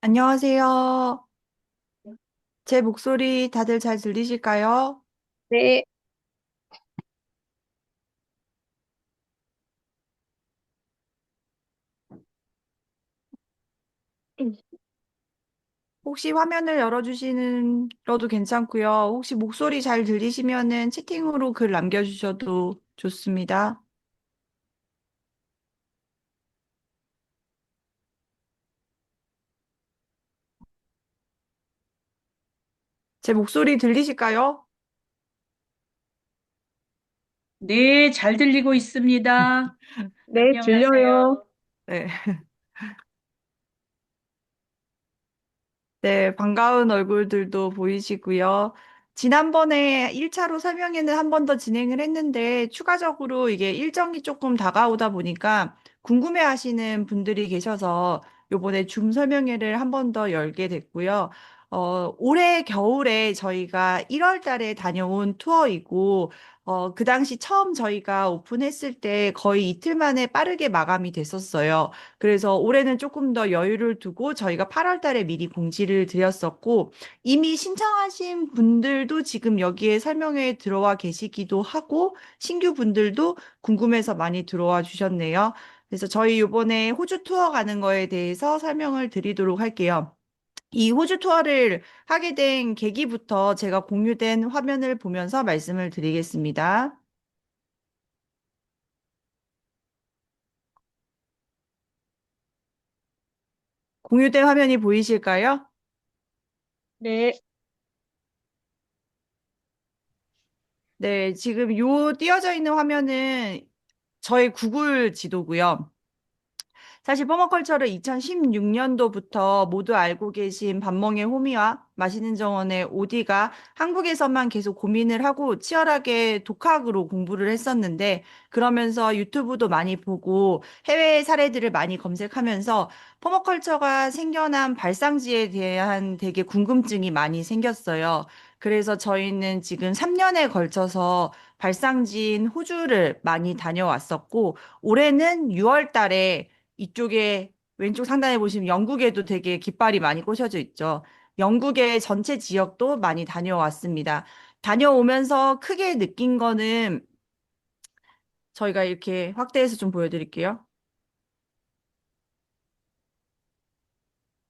안녕하세요. 제 목소리 다들 잘 들리실까요? 네, 혹시 화면을 열어주시는 러도 괜찮고요. 혹시 목소리 잘 들리시면은 채팅으로 글 남겨주셔도 좋습니다. 제 목소리 들리실까요? 네, 잘 들리고 있습니다. 네, 들려요. 안녕하세요. 네. 네, 반가운 얼굴들도 보이시고요. 지난번에 1차로 설명회는 한 번 더 진행을 했는데, 추가적으로 이게 일정이 조금 다가오다 보니까 궁금해 하시는 분들이 계셔서 요번에 줌 설명회를 한 번 더 열게 됐고요. 올해 겨울에 저희가 1월 달에 다녀온 투어이고, 그 당시 처음 저희가 오픈했을 때 거의 이틀 만에 빠르게 마감이 됐었어요. 그래서 올해는 조금 더 여유를 두고 저희가 8월 달에 미리 공지를 드렸었고, 이미 신청하신 분들도 지금 여기에 설명회에 들어와 계시기도 하고, 신규 분들도 궁금해서 많이 들어와 주셨네요. 그래서 저희 이번에 호주 투어 가는 거에 대해서 설명을 드리도록 할게요. 이 호주 투어를 하게 된 계기부터 제가 공유된 화면을 보면서 말씀을 드리겠습니다. 공유된 화면이 보이실까요? 네, 네, 지금 요 띄어져 있는 화면은 저희 구글 지도고요. 사실 퍼머컬처를 2016년도부터 모두 알고 계신 밤멍의 호미와 맛있는 정원의 오디가 한국에서만 계속 고민을 하고 치열하게 독학으로 공부를 했었는데 그러면서 유튜브도 많이 보고 해외 사례들을 많이 검색하면서 퍼머컬처가 생겨난 발상지에 대한 되게 궁금증이 많이 생겼어요. 그래서 저희는 지금 3년에 걸쳐서 발상지인 호주를 많이 다녀왔었고 올해는 6월 달에 이쪽에 왼쪽 상단에 보시면 영국에도 되게 깃발이 많이 꽂혀져 있죠. 영국의 전체 지역도 많이 다녀왔습니다. 다녀오면서 크게 느낀 거는 저희가 이렇게 확대해서 좀 보여드릴게요.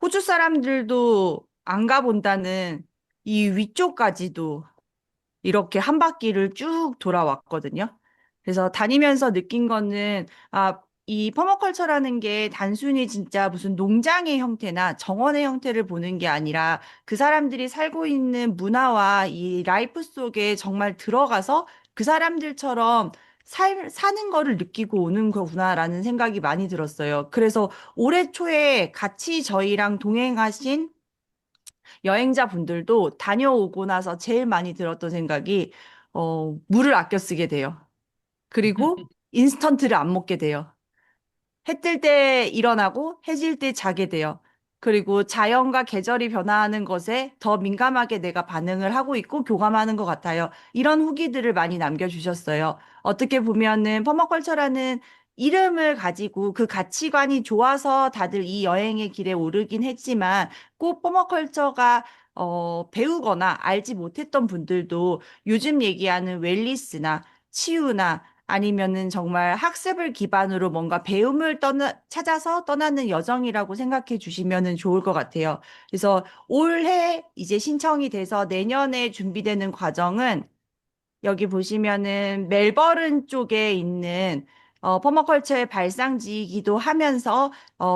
호주 사람들도 안 가본다는 이 위쪽까지도 이렇게 한 바퀴를 쭉 돌아왔거든요. 그래서 다니면서 느낀 거는, 이 퍼머컬처라는 게 단순히 진짜 무슨 농장의 형태나 정원의 형태를 보는 게 아니라 그 사람들이 살고 있는 문화와 이 라이프 속에 정말 들어가서 그 사람들처럼 사는 거를 느끼고 오는 거구나라는 생각이 많이 들었어요. 그래서 올해 초에 같이 저희랑 동행하신 여행자 분들도 다녀오고 나서 제일 많이 들었던 생각이, 물을 아껴 쓰게 돼요. 그리고 인스턴트를 안 먹게 돼요. 해 뜰 때 일어나고 해질 때 자게 돼요. 그리고 자연과 계절이 변화하는 것에 더 민감하게 내가 반응을 하고 있고 교감하는 것 같아요. 이런 후기들을 많이 남겨주셨어요. 어떻게 보면은 퍼머컬처라는 이름을 가지고 그 가치관이 좋아서 다들 이 여행의 길에 오르긴 했지만 꼭 퍼머컬처가 배우거나 알지 못했던 분들도 요즘 얘기하는 웰니스나 치유나 아니면은 정말 학습을 기반으로 뭔가 배움을 찾아서 떠나는 여정이라고 생각해 주시면은 좋을 것 같아요. 그래서 올해 이제 신청이 돼서 내년에 준비되는 과정은 여기 보시면은 멜버른 쪽에 있는 퍼머컬처의 발상지이기도 하면서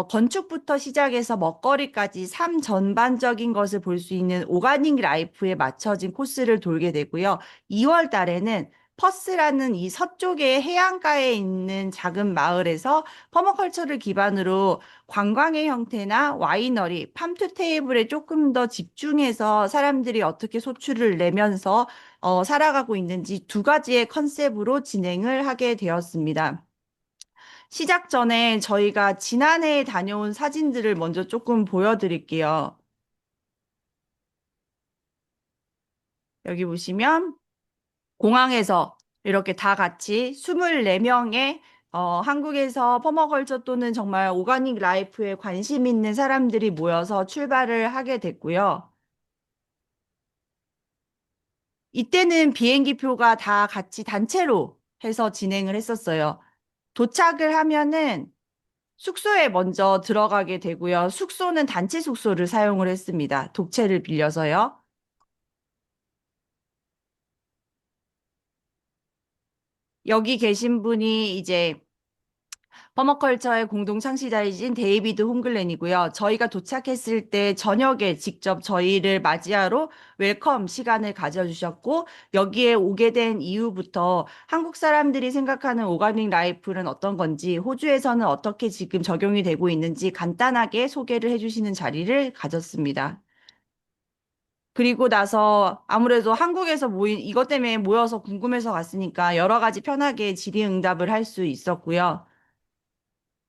건축부터 시작해서 먹거리까지 삶 전반적인 것을 볼 수 있는 오가닉 라이프에 맞춰진 코스를 돌게 되고요. 2월 달에는 퍼스라는 이 서쪽의 해안가에 있는 작은 마을에서 퍼머컬처를 기반으로 관광의 형태나 와이너리, 팜투 테이블에 조금 더 집중해서 사람들이 어떻게 소출을 내면서 살아가고 있는지 두 가지의 컨셉으로 진행을 하게 되었습니다. 시작 전에 저희가 지난해에 다녀온 사진들을 먼저 조금 보여드릴게요. 여기 보시면 공항에서 이렇게 다 같이 24명의 한국에서 퍼머컬처 또는 정말 오가닉 라이프에 관심 있는 사람들이 모여서 출발을 하게 됐고요. 이때는 비행기 표가 다 같이 단체로 해서 진행을 했었어요. 도착을 하면은 숙소에 먼저 들어가게 되고요. 숙소는 단체 숙소를 사용을 했습니다. 독채를 빌려서요. 여기 계신 분이 이제 퍼머컬처의 공동 창시자이신 데이비드 홍글렌이고요. 저희가 도착했을 때 저녁에 직접 저희를 맞이하러 웰컴 시간을 가져주셨고, 여기에 오게 된 이후부터 한국 사람들이 생각하는 오가닉 라이프는 어떤 건지, 호주에서는 어떻게 지금 적용이 되고 있는지 간단하게 소개를 해주시는 자리를 가졌습니다. 그리고 나서 아무래도 한국에서 모인, 이것 때문에 모여서 궁금해서 갔으니까 여러 가지 편하게 질의응답을 할 수 있었고요.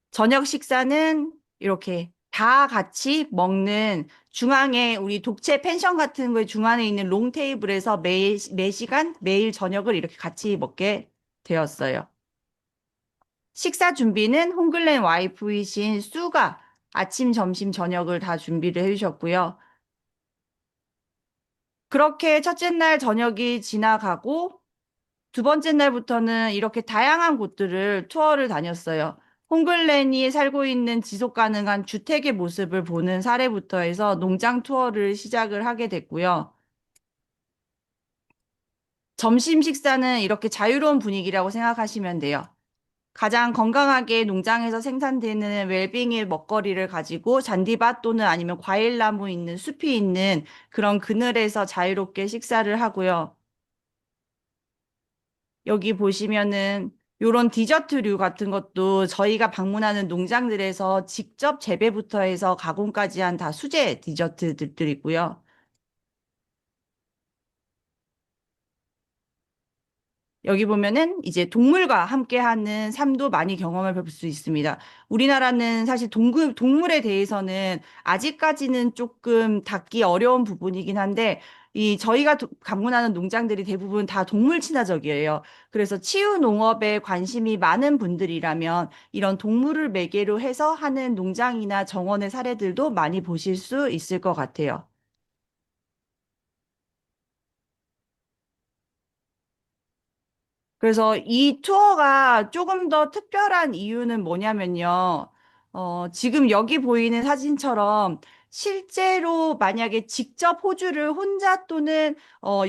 저녁 식사는 이렇게 다 같이 먹는 중앙에 우리 독채 펜션 같은 거에 중앙에 있는 롱 테이블에서 매 시간 매일 저녁을 이렇게 같이 먹게 되었어요. 식사 준비는 홍글렌 와이프이신 수가 아침, 점심, 저녁을 다 준비를 해주셨고요. 그렇게 첫째 날 저녁이 지나가고 두 번째 날부터는 이렇게 다양한 곳들을 투어를 다녔어요. 홍글렌이 살고 있는 지속 가능한 주택의 모습을 보는 사례부터 해서 농장 투어를 시작을 하게 됐고요. 점심 식사는 이렇게 자유로운 분위기라고 생각하시면 돼요. 가장 건강하게 농장에서 생산되는 웰빙의 먹거리를 가지고 잔디밭 또는 아니면 과일나무 있는 숲이 있는 그런 그늘에서 자유롭게 식사를 하고요. 여기 보시면은 요런 디저트류 같은 것도 저희가 방문하는 농장들에서 직접 재배부터 해서 가공까지 한 다 수제 디저트들이고요. 여기 보면은 이제 동물과 함께하는 삶도 많이 경험을 볼 수 있습니다. 우리나라는 사실 동물에 대해서는 아직까지는 조금 닿기 어려운 부분이긴 한데, 이 저희가 방문하는 농장들이 대부분 다 동물 친화적이에요. 그래서 치유 농업에 관심이 많은 분들이라면 이런 동물을 매개로 해서 하는 농장이나 정원의 사례들도 많이 보실 수 있을 것 같아요. 그래서 이 투어가 조금 더 특별한 이유는 뭐냐면요. 지금 여기 보이는 사진처럼 실제로 만약에 직접 호주를 혼자 또는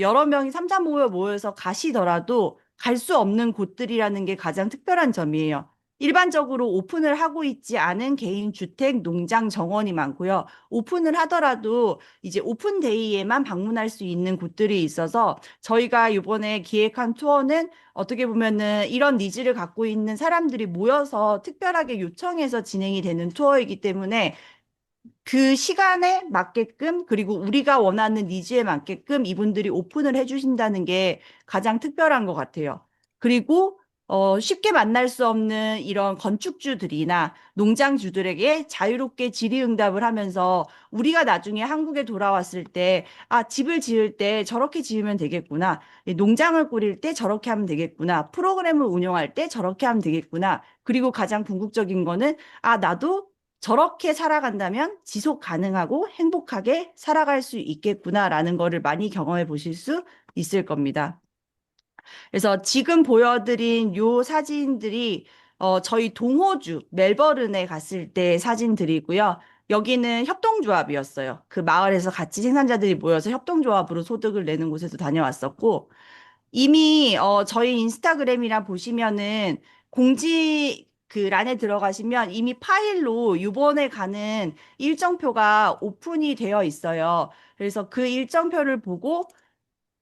여러 명이 삼삼 모여서 가시더라도 갈 수 없는 곳들이라는 게 가장 특별한 점이에요. 일반적으로 오픈을 하고 있지 않은 개인 주택, 농장, 정원이 많고요. 오픈을 하더라도 이제 오픈데이에만 방문할 수 있는 곳들이 있어서 저희가 이번에 기획한 투어는 어떻게 보면은 이런 니즈를 갖고 있는 사람들이 모여서 특별하게 요청해서 진행이 되는 투어이기 때문에 그 시간에 맞게끔 그리고 우리가 원하는 니즈에 맞게끔 이분들이 오픈을 해주신다는 게 가장 특별한 것 같아요. 그리고 쉽게 만날 수 없는 이런 건축주들이나 농장주들에게 자유롭게 질의응답을 하면서 우리가 나중에 한국에 돌아왔을 때, 아, 집을 지을 때 저렇게 지으면 되겠구나. 농장을 꾸릴 때 저렇게 하면 되겠구나. 프로그램을 운영할 때 저렇게 하면 되겠구나. 그리고 가장 궁극적인 거는, 아, 나도 저렇게 살아간다면 지속 가능하고 행복하게 살아갈 수 있겠구나라는 거를 많이 경험해 보실 수 있을 겁니다. 그래서 지금 보여드린 요 사진들이 저희 동호주 멜버른에 갔을 때 사진들이고요. 여기는 협동조합이었어요. 그 마을에서 같이 생산자들이 모여서 협동조합으로 소득을 내는 곳에도 다녀왔었고, 이미 저희 인스타그램이랑 보시면은 공지 그 란에 들어가시면 이미 파일로 이번에 가는 일정표가 오픈이 되어 있어요. 그래서 그 일정표를 보고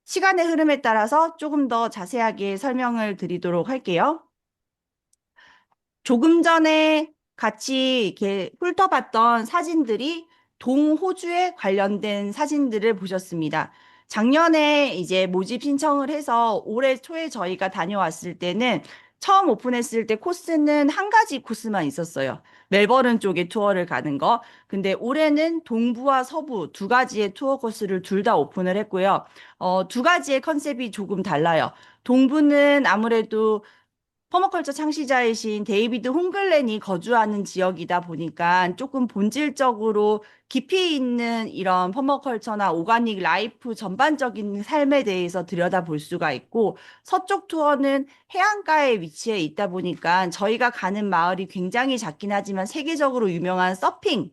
시간의 흐름에 따라서 조금 더 자세하게 설명을 드리도록 할게요. 조금 전에 같이 이렇게 훑어봤던 사진들이 동호주에 관련된 사진들을 보셨습니다. 작년에 이제 모집 신청을 해서 올해 초에 저희가 다녀왔을 때는 처음 오픈했을 때 코스는 한 가지 코스만 있었어요. 멜버른 쪽에 투어를 가는 거. 근데 올해는 동부와 서부 두 가지의 투어 코스를 둘 다 오픈을 했고요. 두 가지의 컨셉이 조금 달라요. 동부는 아무래도 퍼머컬처 창시자이신 데이비드 홍글렌이 거주하는 지역이다 보니까 조금 본질적으로 깊이 있는 이런 퍼머컬처나 오가닉 라이프 전반적인 삶에 대해서 들여다볼 수가 있고, 서쪽 투어는 해안가에 위치해 있다 보니까 저희가 가는 마을이 굉장히 작긴 하지만 세계적으로 유명한 서핑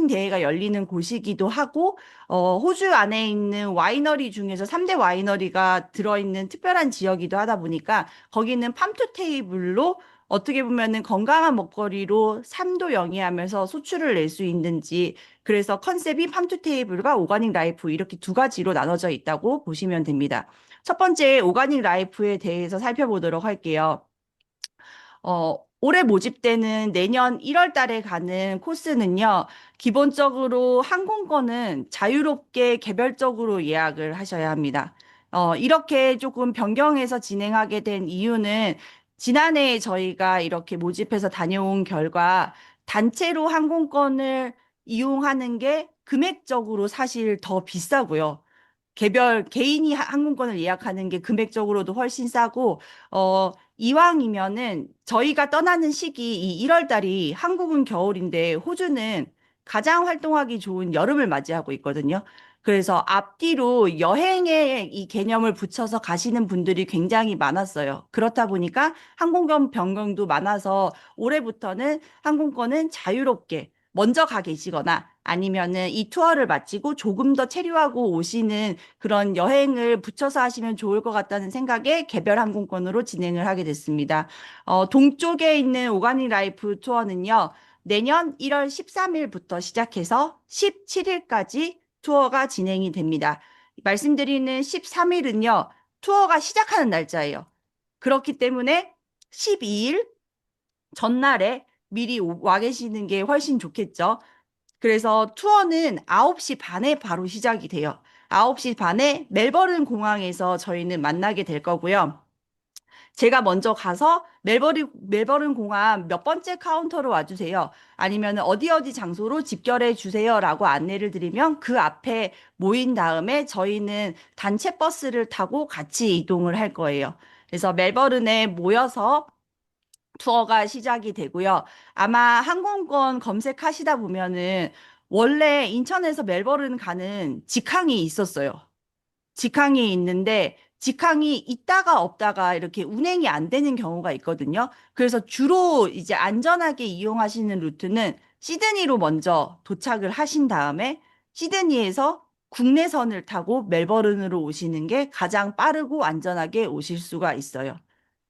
대회가 열리는 곳이기도 하고, 호주 안에 있는 와이너리 중에서 3대 와이너리가 들어있는 특별한 지역이기도 하다 보니까 거기는 팜투 테이블로 어떻게 보면은 건강한 먹거리로 삶도 영위하면서 소출을 낼 수 있는지, 그래서 컨셉이 팜투 테이블과 오가닉 라이프 이렇게 두 가지로 나눠져 있다고 보시면 됩니다. 첫 번째 오가닉 라이프에 대해서 살펴보도록 할게요. 올해 모집되는 내년 1월 달에 가는 코스는요, 기본적으로 항공권은 자유롭게 개별적으로 예약을 하셔야 합니다. 이렇게 조금 변경해서 진행하게 된 이유는 지난해 저희가 이렇게 모집해서 다녀온 결과 단체로 항공권을 이용하는 게 금액적으로 사실 더 비싸고요. 개인이 항공권을 예약하는 게 금액적으로도 훨씬 싸고, 이왕이면은 저희가 떠나는 시기 이 1월 달이 한국은 겨울인데 호주는 가장 활동하기 좋은 여름을 맞이하고 있거든요. 그래서 앞뒤로 여행에 이 개념을 붙여서 가시는 분들이 굉장히 많았어요. 그렇다 보니까 항공권 변경도 많아서 올해부터는 항공권은 자유롭게 먼저 가 계시거나 아니면은 이 투어를 마치고 조금 더 체류하고 오시는 그런 여행을 붙여서 하시면 좋을 것 같다는 생각에 개별 항공권으로 진행을 하게 됐습니다. 동쪽에 있는 오가닉 라이프 투어는요, 내년 1월 13일부터 시작해서 17일까지 투어가 진행이 됩니다. 말씀드리는 13일은요, 투어가 시작하는 날짜예요. 그렇기 때문에 12일 전날에 미리 와 계시는 게 훨씬 좋겠죠. 그래서 투어는 9시 반에 바로 시작이 돼요. 9시 반에 멜버른 공항에서 저희는 만나게 될 거고요. 제가 먼저 가서 멜버른 공항 몇 번째 카운터로 와주세요. 아니면 어디 어디 장소로 집결해 주세요라고 안내를 드리면 그 앞에 모인 다음에 저희는 단체 버스를 타고 같이 이동을 할 거예요. 그래서 멜버른에 모여서 투어가 시작이 되고요. 아마 항공권 검색하시다 보면은 원래 인천에서 멜버른 가는 직항이 있었어요. 직항이 있는데 직항이 있다가 없다가 이렇게 운행이 안 되는 경우가 있거든요. 그래서 주로 이제 안전하게 이용하시는 루트는 시드니로 먼저 도착을 하신 다음에 시드니에서 국내선을 타고 멜버른으로 오시는 게 가장 빠르고 안전하게 오실 수가 있어요.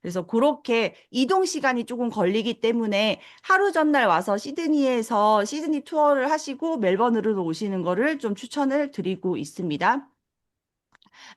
그래서 그렇게 이동 시간이 조금 걸리기 때문에 하루 전날 와서 시드니에서 시드니 투어를 하시고 멜버른으로 오시는 거를 좀 추천을 드리고 있습니다.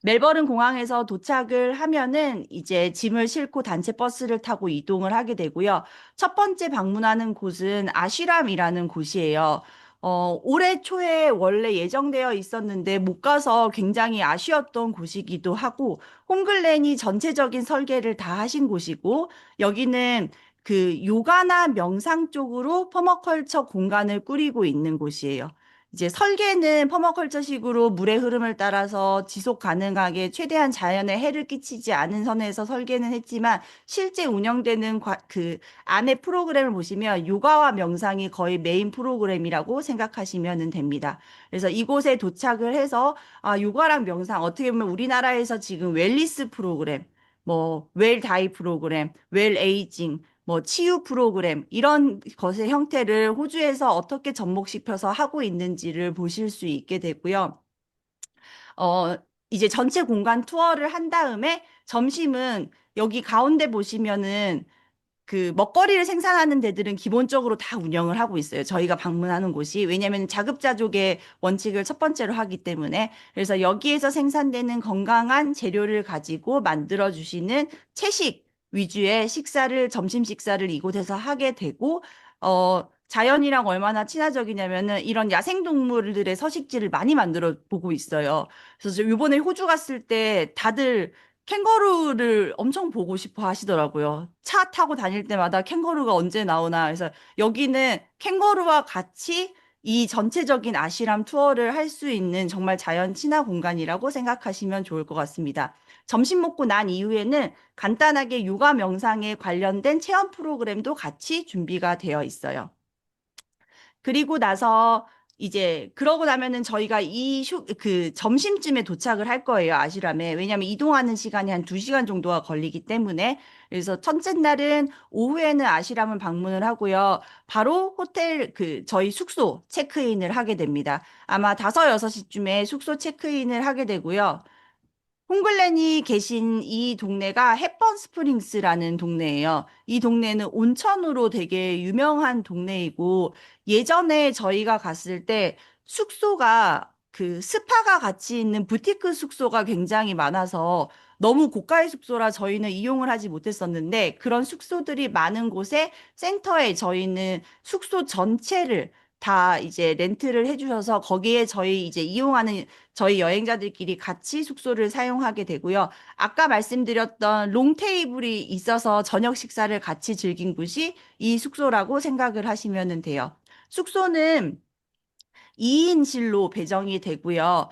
멜버른 공항에서 도착을 하면은 이제 짐을 싣고 단체 버스를 타고 이동을 하게 되고요. 첫 번째 방문하는 곳은 아쉬람이라는 곳이에요. 올해 초에 원래 예정되어 있었는데 못 가서 굉장히 아쉬웠던 곳이기도 하고, 홍글렌이 전체적인 설계를 다 하신 곳이고, 여기는 그 요가나 명상 쪽으로 퍼머컬처 공간을 꾸리고 있는 곳이에요. 이제 설계는 퍼머컬처식으로 물의 흐름을 따라서 지속 가능하게 최대한 자연에 해를 끼치지 않은 선에서 설계는 했지만 실제 운영되는 그 안에 프로그램을 보시면 요가와 명상이 거의 메인 프로그램이라고 생각하시면 됩니다. 그래서 이곳에 도착을 해서 요가랑 명상 어떻게 보면 우리나라에서 지금 웰리스 프로그램, 뭐 웰다이 프로그램, 웰 에이징 뭐 치유 프로그램 이런 것의 형태를 호주에서 어떻게 접목시켜서 하고 있는지를 보실 수 있게 되고요. 어, 이제 전체 공간 투어를 한 다음에 점심은 여기 가운데 보시면은 그 먹거리를 생산하는 데들은 기본적으로 다 운영을 하고 있어요. 저희가 방문하는 곳이. 왜냐하면 자급자족의 원칙을 첫 번째로 하기 때문에. 그래서 여기에서 생산되는 건강한 재료를 가지고 만들어 주시는 채식 위주의 점심 식사를 이곳에서 하게 되고, 자연이랑 얼마나 친화적이냐면은 이런 야생동물들의 서식지를 많이 만들어 보고 있어요. 그래서 저 이번에 호주 갔을 때 다들 캥거루를 엄청 보고 싶어 하시더라고요. 차 타고 다닐 때마다 캥거루가 언제 나오나. 그래서 여기는 캥거루와 같이 이 전체적인 아시람 투어를 할 수 있는 정말 자연 친화 공간이라고 생각하시면 좋을 것 같습니다. 점심 먹고 난 이후에는 간단하게 요가 명상에 관련된 체험 프로그램도 같이 준비가 되어 있어요. 그리고 나서 이제 그러고 나면은 저희가 그 점심쯤에 도착을 할 거예요, 아시람에. 왜냐하면 이동하는 시간이 한 2시간 정도가 걸리기 때문에. 그래서 첫째 날은 오후에는 아시람을 방문을 하고요. 바로 호텔 저희 숙소 체크인을 하게 됩니다. 아마 5, 6시쯤에 숙소 체크인을 하게 되고요. 홍글렌이 계신 이 동네가 햇번 스프링스라는 동네예요. 이 동네는 온천으로 되게 유명한 동네이고 예전에 저희가 갔을 때 숙소가 그 스파가 같이 있는 부티크 숙소가 굉장히 많아서 너무 고가의 숙소라 저희는 이용을 하지 못했었는데 그런 숙소들이 많은 곳에 센터에 저희는 숙소 전체를 다 이제 렌트를 해주셔서 거기에 저희 이제 이용하는 저희 여행자들끼리 같이 숙소를 사용하게 되고요. 아까 말씀드렸던 롱 테이블이 있어서 저녁 식사를 같이 즐긴 곳이 이 숙소라고 생각을 하시면 돼요. 숙소는 2인실로 배정이 되고요.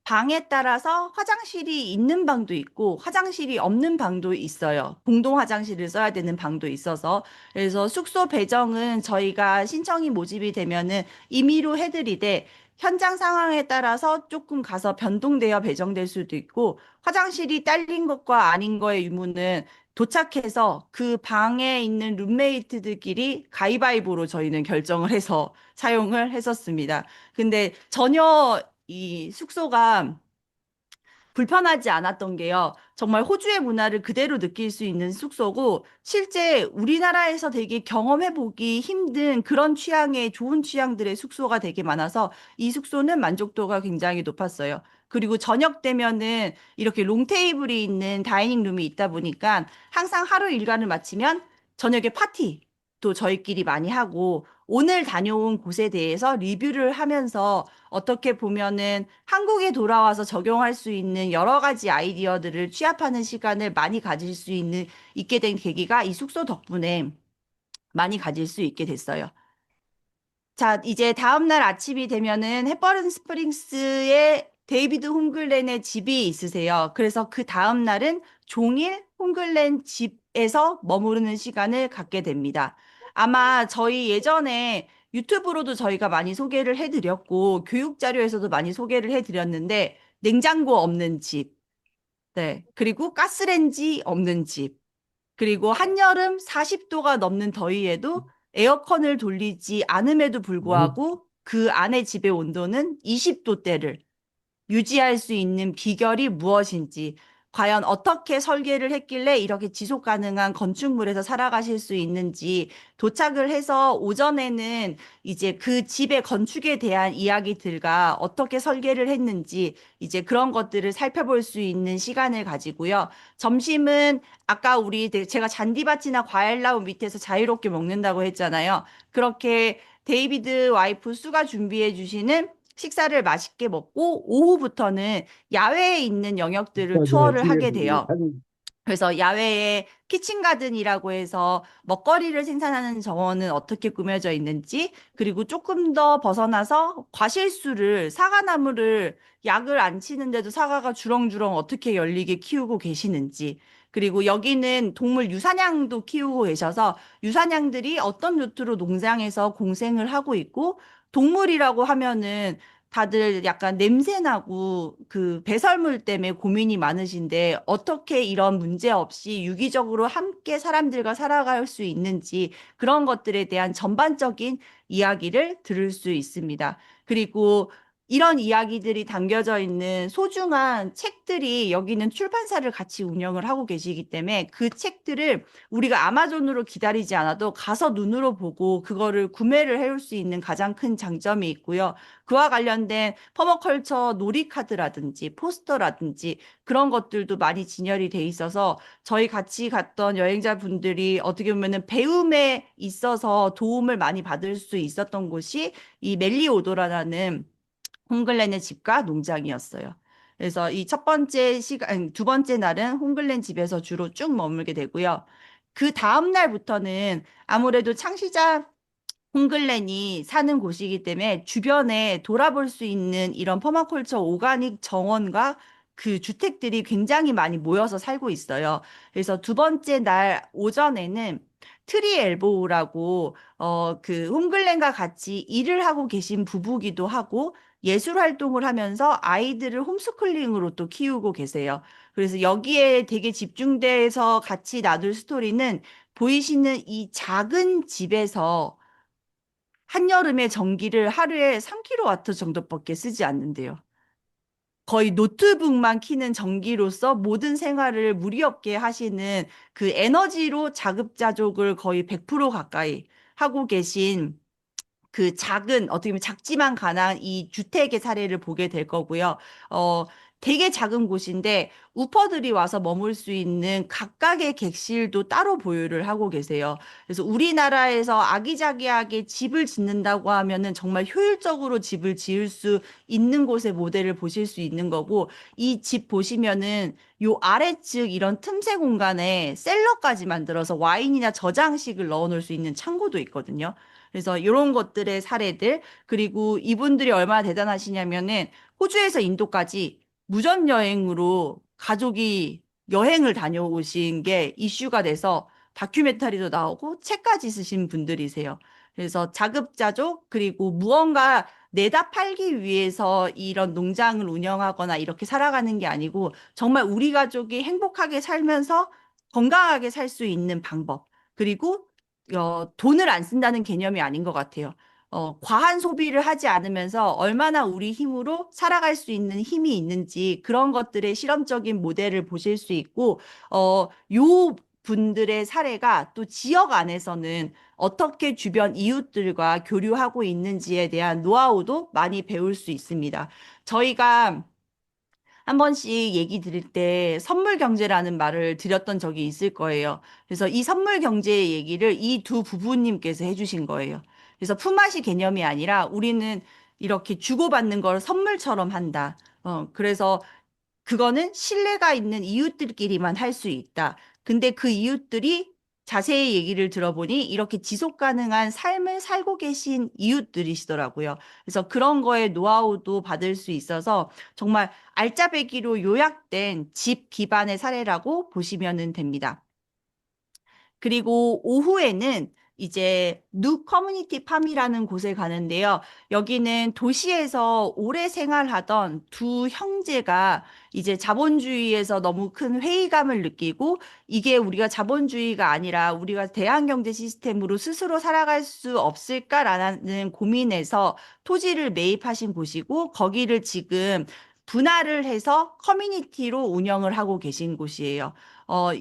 방에 따라서 화장실이 있는 방도 있고 화장실이 없는 방도 있어요. 공동 화장실을 써야 되는 방도 있어서. 그래서 숙소 배정은 저희가 신청이 모집이 되면은 임의로 해드리되 현장 상황에 따라서 조금 가서 변동되어 배정될 수도 있고 화장실이 딸린 것과 아닌 거의 유무는 도착해서 그 방에 있는 룸메이트들끼리 가위바위보로 저희는 결정을 해서 사용을 했었습니다. 근데 전혀 이 숙소가 불편하지 않았던 게요. 정말 호주의 문화를 그대로 느낄 수 있는 숙소고, 실제 우리나라에서 되게 경험해보기 힘든 그런 취향의 좋은 취향들의 숙소가 되게 많아서 이 숙소는 만족도가 굉장히 높았어요. 그리고 저녁 되면은 이렇게 롱 테이블이 있는 다이닝 룸이 있다 보니까 항상 하루 일과를 마치면 저녁에 파티도 저희끼리 많이 하고, 오늘 다녀온 곳에 대해서 리뷰를 하면서 어떻게 보면은 한국에 돌아와서 적용할 수 있는 여러 가지 아이디어들을 취합하는 시간을 많이 가질 수 있게 된 계기가 이 숙소 덕분에 많이 가질 수 있게 됐어요. 자, 이제 다음날 아침이 되면은 햇버른 스프링스에 데이비드 홍글렌의 집이 있으세요. 그래서 그 다음날은 종일 홍글렌 집에서 머무르는 시간을 갖게 됩니다. 아마 저희 예전에 유튜브로도 저희가 많이 소개를 해드렸고, 교육 자료에서도 많이 소개를 해드렸는데, 냉장고 없는 집, 네. 그리고 가스레인지 없는 집, 그리고 한여름 40도가 넘는 더위에도 에어컨을 돌리지 않음에도 불구하고 그 안의 집의 온도는 20도대를 유지할 수 있는 비결이 무엇인지, 과연 어떻게 설계를 했길래 이렇게 지속 가능한 건축물에서 살아가실 수 있는지, 도착을 해서 오전에는 이제 그 집의 건축에 대한 이야기들과 어떻게 설계를 했는지, 이제 그런 것들을 살펴볼 수 있는 시간을 가지고요. 점심은 아까 제가 잔디밭이나 과일나무 밑에서 자유롭게 먹는다고 했잖아요. 그렇게 데이비드 와이프 수가 준비해 주시는 식사를 맛있게 먹고 오후부터는 야외에 있는 영역들을 투어를 하게 돼요. 그래서 야외에 키친가든이라고 해서 먹거리를 생산하는 정원은 어떻게 꾸며져 있는지, 그리고 조금 더 벗어나서 과실수를, 사과나무를 약을 안 치는데도 사과가 주렁주렁 어떻게 열리게 키우고 계시는지, 그리고 여기는 동물 유사냥도 키우고 계셔서 유사냥들이 어떤 루트로 농장에서 공생을 하고 있고, 동물이라고 하면은 다들 약간 냄새나고 그 배설물 때문에 고민이 많으신데 어떻게 이런 문제 없이 유기적으로 함께 사람들과 살아갈 수 있는지 그런 것들에 대한 전반적인 이야기를 들을 수 있습니다. 그리고 이런 이야기들이 담겨져 있는 소중한 책들이 여기는 출판사를 같이 운영을 하고 계시기 때문에 그 책들을 우리가 아마존으로 기다리지 않아도 가서 눈으로 보고 그거를 구매를 해올 수 있는 가장 큰 장점이 있고요. 그와 관련된 퍼머컬처 놀이카드라든지 포스터라든지 그런 것들도 많이 진열이 돼 있어서 저희 같이 갔던 여행자분들이 어떻게 보면은 배움에 있어서 도움을 많이 받을 수 있었던 곳이 이 멜리오도라는 홍글렌의 집과 농장이었어요. 그래서 이 첫 번째 시간, 두 번째 날은 홍글렌 집에서 주로 쭉 머물게 되고요. 그 다음 날부터는 아무래도 창시자 홍글렌이 사는 곳이기 때문에 주변에 돌아볼 수 있는 이런 퍼마컬처 오가닉 정원과 그 주택들이 굉장히 많이 모여서 살고 있어요. 그래서 두 번째 날 오전에는 트리 엘보우라고 그 홍글렌과 같이 일을 하고 계신 부부기도 하고 예술 활동을 하면서 아이들을 홈스쿨링으로 또 키우고 계세요. 그래서 여기에 되게 집중돼서 같이 나눌 스토리는 보이시는 이 작은 집에서 한여름에 전기를 하루에 3kW 정도밖에 쓰지 않는데요. 거의 노트북만 키는 전기로서 모든 생활을 무리 없게 하시는 그 에너지로 자급자족을 거의 100% 가까이 하고 계신 그 작은, 어떻게 보면 작지만 가난 이 주택의 사례를 보게 될 거고요. 어, 되게 작은 곳인데 우퍼들이 와서 머물 수 있는 각각의 객실도 따로 보유를 하고 계세요. 그래서 우리나라에서 아기자기하게 집을 짓는다고 하면은 정말 효율적으로 집을 지을 수 있는 곳의 모델을 보실 수 있는 거고, 이 집 보시면은 요 아래측 이런 틈새 공간에 셀러까지 만들어서 와인이나 저장식을 넣어 놓을 수 있는 창고도 있거든요. 그래서 이런 것들의 사례들, 그리고 이분들이 얼마나 대단하시냐면은 호주에서 인도까지 무전 여행으로 가족이 여행을 다녀오신 게 이슈가 돼서 다큐멘터리도 나오고 책까지 쓰신 분들이세요. 그래서 자급자족, 그리고 무언가 내다 팔기 위해서 이런 농장을 운영하거나 이렇게 살아가는 게 아니고 정말 우리 가족이 행복하게 살면서 건강하게 살 수 있는 방법. 그리고 돈을 안 쓴다는 개념이 아닌 것 같아요. 과한 소비를 하지 않으면서 얼마나 우리 힘으로 살아갈 수 있는 힘이 있는지 그런 것들의 실험적인 모델을 보실 수 있고, 요 분들의 사례가 또 지역 안에서는 어떻게 주변 이웃들과 교류하고 있는지에 대한 노하우도 많이 배울 수 있습니다. 저희가 한 번씩 얘기 드릴 때 선물 경제라는 말을 드렸던 적이 있을 거예요. 그래서 이 선물 경제의 얘기를 이 두 부부님께서 해주신 거예요. 그래서 품앗이 개념이 아니라 우리는 이렇게 주고받는 걸 선물처럼 한다. 그래서 그거는 신뢰가 있는 이웃들끼리만 할 수 있다. 근데 그 이웃들이 자세히 얘기를 들어보니 이렇게 지속 가능한 삶을 살고 계신 이웃들이시더라고요. 그래서 그런 거에 노하우도 받을 수 있어서 정말 알짜배기로 요약된 집 기반의 사례라고 보시면 됩니다. 그리고 오후에는 이제 누 커뮤니티 팜이라는 곳에 가는데요. 여기는 도시에서 오래 생활하던 두 형제가 이제 자본주의에서 너무 큰 회의감을 느끼고 이게 우리가 자본주의가 아니라 우리가 대한경제 시스템으로 스스로 살아갈 수 없을까라는 고민에서 토지를 매입하신 곳이고 거기를 지금 분할을 해서 커뮤니티로 운영을 하고 계신 곳이에요.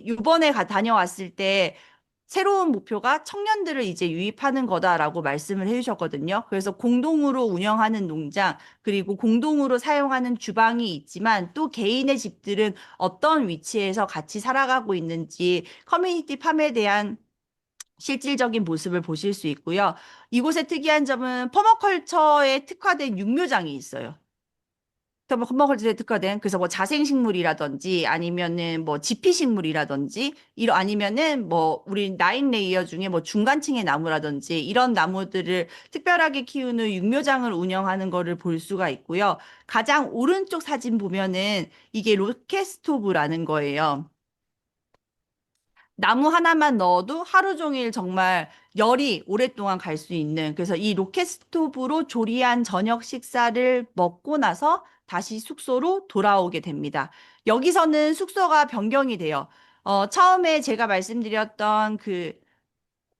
이번에 다녀왔을 때 새로운 목표가 청년들을 이제 유입하는 거다라고 말씀을 해주셨거든요. 그래서 공동으로 운영하는 농장, 그리고 공동으로 사용하는 주방이 있지만 또 개인의 집들은 어떤 위치에서 같이 살아가고 있는지 커뮤니티 팜에 대한 실질적인 모습을 보실 수 있고요. 이곳의 특이한 점은 퍼마컬처에 특화된 육묘장이 있어요. 컴버컬처에 특화된 그래서 뭐 자생식물이라든지 아니면은 뭐 지피식물이라든지 이런 아니면은 뭐 우리 나인 레이어 중에 뭐 중간층의 나무라든지 이런 나무들을 특별하게 키우는 육묘장을 운영하는 거를 볼 수가 있고요. 가장 오른쪽 사진 보면은 이게 로켓 스토브라는 거예요. 나무 하나만 넣어도 하루 종일 정말 열이 오랫동안 갈 수 있는, 그래서 이 로켓 스토브로 조리한 저녁 식사를 먹고 나서 다시 숙소로 돌아오게 됩니다. 여기서는 숙소가 변경이 돼요. 처음에 제가 말씀드렸던 그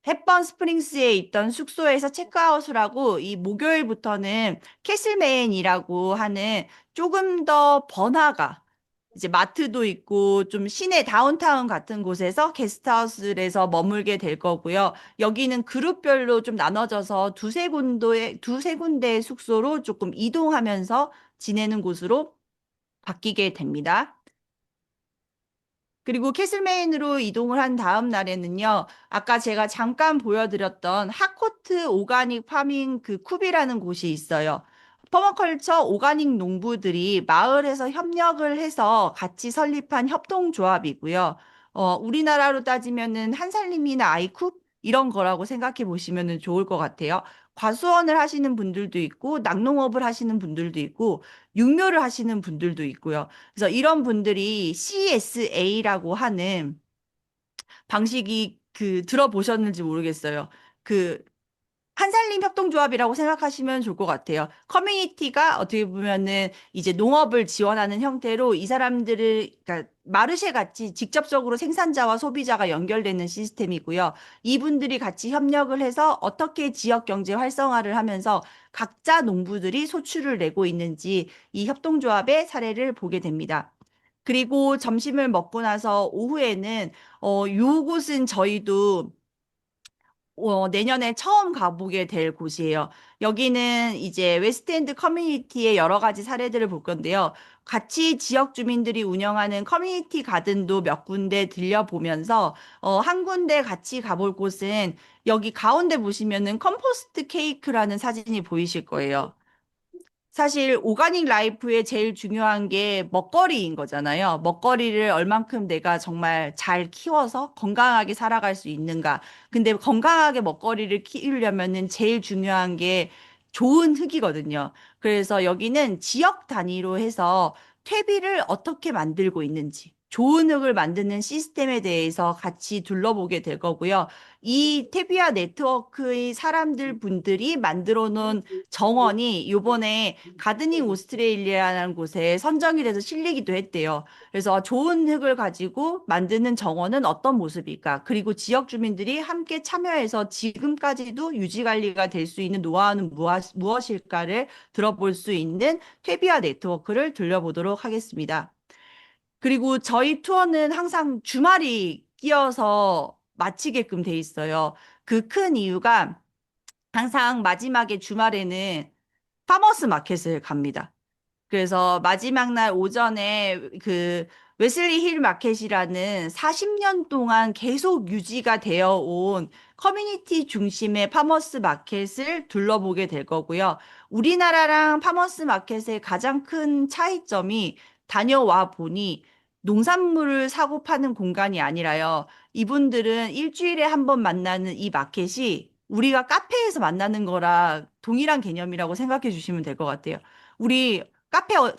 햇번 스프링스에 있던 숙소에서 체크아웃을 하고 이 목요일부터는 캐슬메인이라고 하는 조금 더 번화가 이제 마트도 있고 좀 시내 다운타운 같은 곳에서 게스트하우스에서 머물게 될 거고요. 여기는 그룹별로 좀 나눠져서 두세 군데의 숙소로 조금 이동하면서 지내는 곳으로 바뀌게 됩니다. 그리고 캐슬메인으로 이동을 한 다음 날에는요, 아까 제가 잠깐 보여드렸던 하코트 오가닉 파밍 그 쿱이라는 곳이 있어요. 퍼마컬처 오가닉 농부들이 마을에서 협력을 해서 같이 설립한 협동조합이고요. 우리나라로 따지면은 한살림이나 아이쿱 이런 거라고 생각해 보시면 좋을 것 같아요. 과수원을 하시는 분들도 있고, 낙농업을 하시는 분들도 있고, 육묘를 하시는 분들도 있고요. 그래서 이런 분들이 CSA라고 하는 방식이 들어보셨는지 모르겠어요. 그 한살림 협동조합이라고 생각하시면 좋을 것 같아요. 커뮤니티가 어떻게 보면은 이제 농업을 지원하는 형태로 이 사람들을, 그러니까 마르쉐 같이 직접적으로 생산자와 소비자가 연결되는 시스템이고요. 이분들이 같이 협력을 해서 어떻게 지역 경제 활성화를 하면서 각자 농부들이 소출을 내고 있는지 이 협동조합의 사례를 보게 됩니다. 그리고 점심을 먹고 나서 오후에는 요곳은 저희도 내년에 처음 가보게 될 곳이에요. 여기는 이제 웨스트엔드 커뮤니티의 여러 가지 사례들을 볼 건데요. 같이 지역 주민들이 운영하는 커뮤니티 가든도 몇 군데 들려보면서 한 군데 같이 가볼 곳은 여기 가운데 보시면은 컴포스트 케이크라는 사진이 보이실 거예요. 사실 오가닉 라이프의 제일 중요한 게 먹거리인 거잖아요. 먹거리를 얼만큼 내가 정말 잘 키워서 건강하게 살아갈 수 있는가. 근데 건강하게 먹거리를 키우려면은 제일 중요한 게 좋은 흙이거든요. 그래서 여기는 지역 단위로 해서 퇴비를 어떻게 만들고 있는지, 좋은 흙을 만드는 시스템에 대해서 같이 둘러보게 될 거고요. 이 퇴비와 네트워크의 사람들 분들이 만들어 놓은 정원이 요번에 가드닝 오스트레일리아라는 곳에 선정이 돼서 실리기도 했대요. 그래서 좋은 흙을 가지고 만드는 정원은 어떤 모습일까? 그리고 지역 주민들이 함께 참여해서 지금까지도 유지 관리가 될 수 있는 노하우는 무엇일까를 들어볼 수 있는 퇴비화 네트워크를 들려보도록 하겠습니다. 그리고 저희 투어는 항상 주말이 끼어서 마치게끔 돼 있어요. 그 큰 이유가 항상 마지막에 주말에는 파머스 마켓을 갑니다. 그래서 마지막 날 오전에 웨슬리 힐 마켓이라는 40년 동안 계속 유지가 되어 온 커뮤니티 중심의 파머스 마켓을 둘러보게 될 거고요. 우리나라랑 파머스 마켓의 가장 큰 차이점이 다녀와 보니 농산물을 사고 파는 공간이 아니라요. 이분들은 일주일에 한 번 만나는 이 마켓이 우리가 카페에서 만나는 거랑 동일한 개념이라고 생각해 주시면 될 것 같아요. 우리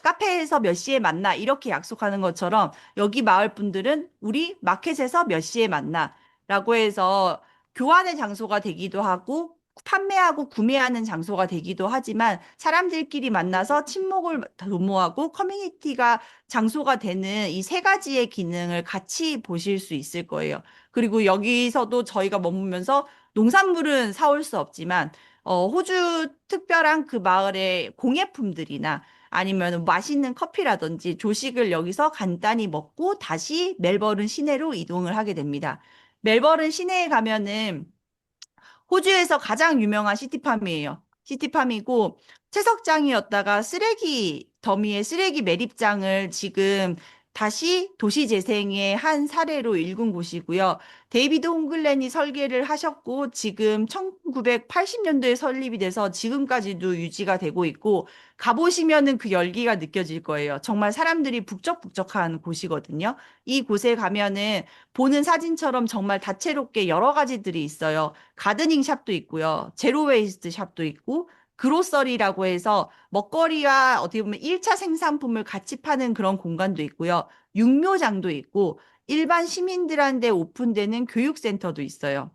카페에서 몇 시에 만나 이렇게 약속하는 것처럼 여기 마을 분들은 우리 마켓에서 몇 시에 만나 라고 해서 교환의 장소가 되기도 하고 판매하고 구매하는 장소가 되기도 하지만 사람들끼리 만나서 친목을 도모하고 커뮤니티가 장소가 되는 이 세 가지의 기능을 같이 보실 수 있을 거예요. 그리고 여기서도 저희가 머무면서 농산물은 사올 수 없지만 호주 특별한 그 마을의 공예품들이나 아니면 맛있는 커피라든지 조식을 여기서 간단히 먹고 다시 멜버른 시내로 이동을 하게 됩니다. 멜버른 시내에 가면은 호주에서 가장 유명한 시티팜이에요. 시티팜이고 채석장이었다가 쓰레기 더미의 쓰레기 매립장을 지금 다시 도시재생의 한 사례로 일군 곳이고요. 데이비드 홍글렌이 설계를 하셨고 지금 1980년도에 설립이 돼서 지금까지도 유지가 되고 있고 가보시면은 그 열기가 느껴질 거예요. 정말 사람들이 북적북적한 곳이거든요. 이 곳에 가면은 보는 사진처럼 정말 다채롭게 여러 가지들이 있어요. 가드닝 샵도 있고요. 제로 웨이스트 샵도 있고 그로서리라고 해서 먹거리와 어떻게 보면 1차 생산품을 같이 파는 그런 공간도 있고요. 육묘장도 있고 일반 시민들한테 오픈되는 교육센터도 있어요.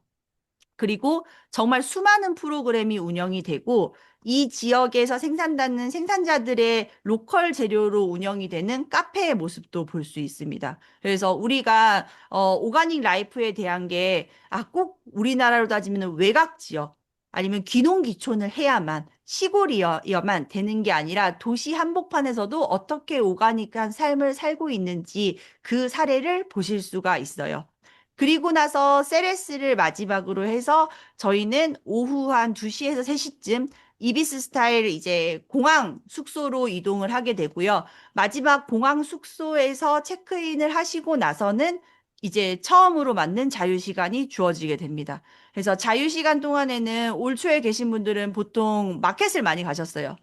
그리고 정말 수많은 프로그램이 운영이 되고 이 지역에서 생산되는 생산자들의 로컬 재료로 운영이 되는 카페의 모습도 볼 수 있습니다. 그래서 우리가 오가닉 라이프에 대한 게 꼭 우리나라로 따지면 외곽 지역 아니면 귀농귀촌을 해야만 시골이어야만 되는 게 아니라 도시 한복판에서도 어떻게 오가닉한 삶을 살고 있는지 그 사례를 보실 수가 있어요. 그리고 나서 세레스를 마지막으로 해서 저희는 오후 한 2시에서 3시쯤 이비스 스타일 이제 공항 숙소로 이동을 하게 되고요. 마지막 공항 숙소에서 체크인을 하시고 나서는 이제 처음으로 맞는 자유시간이 주어지게 됩니다. 그래서 자유시간 동안에는 올 초에 계신 분들은 보통 마켓을 많이 가셨어요.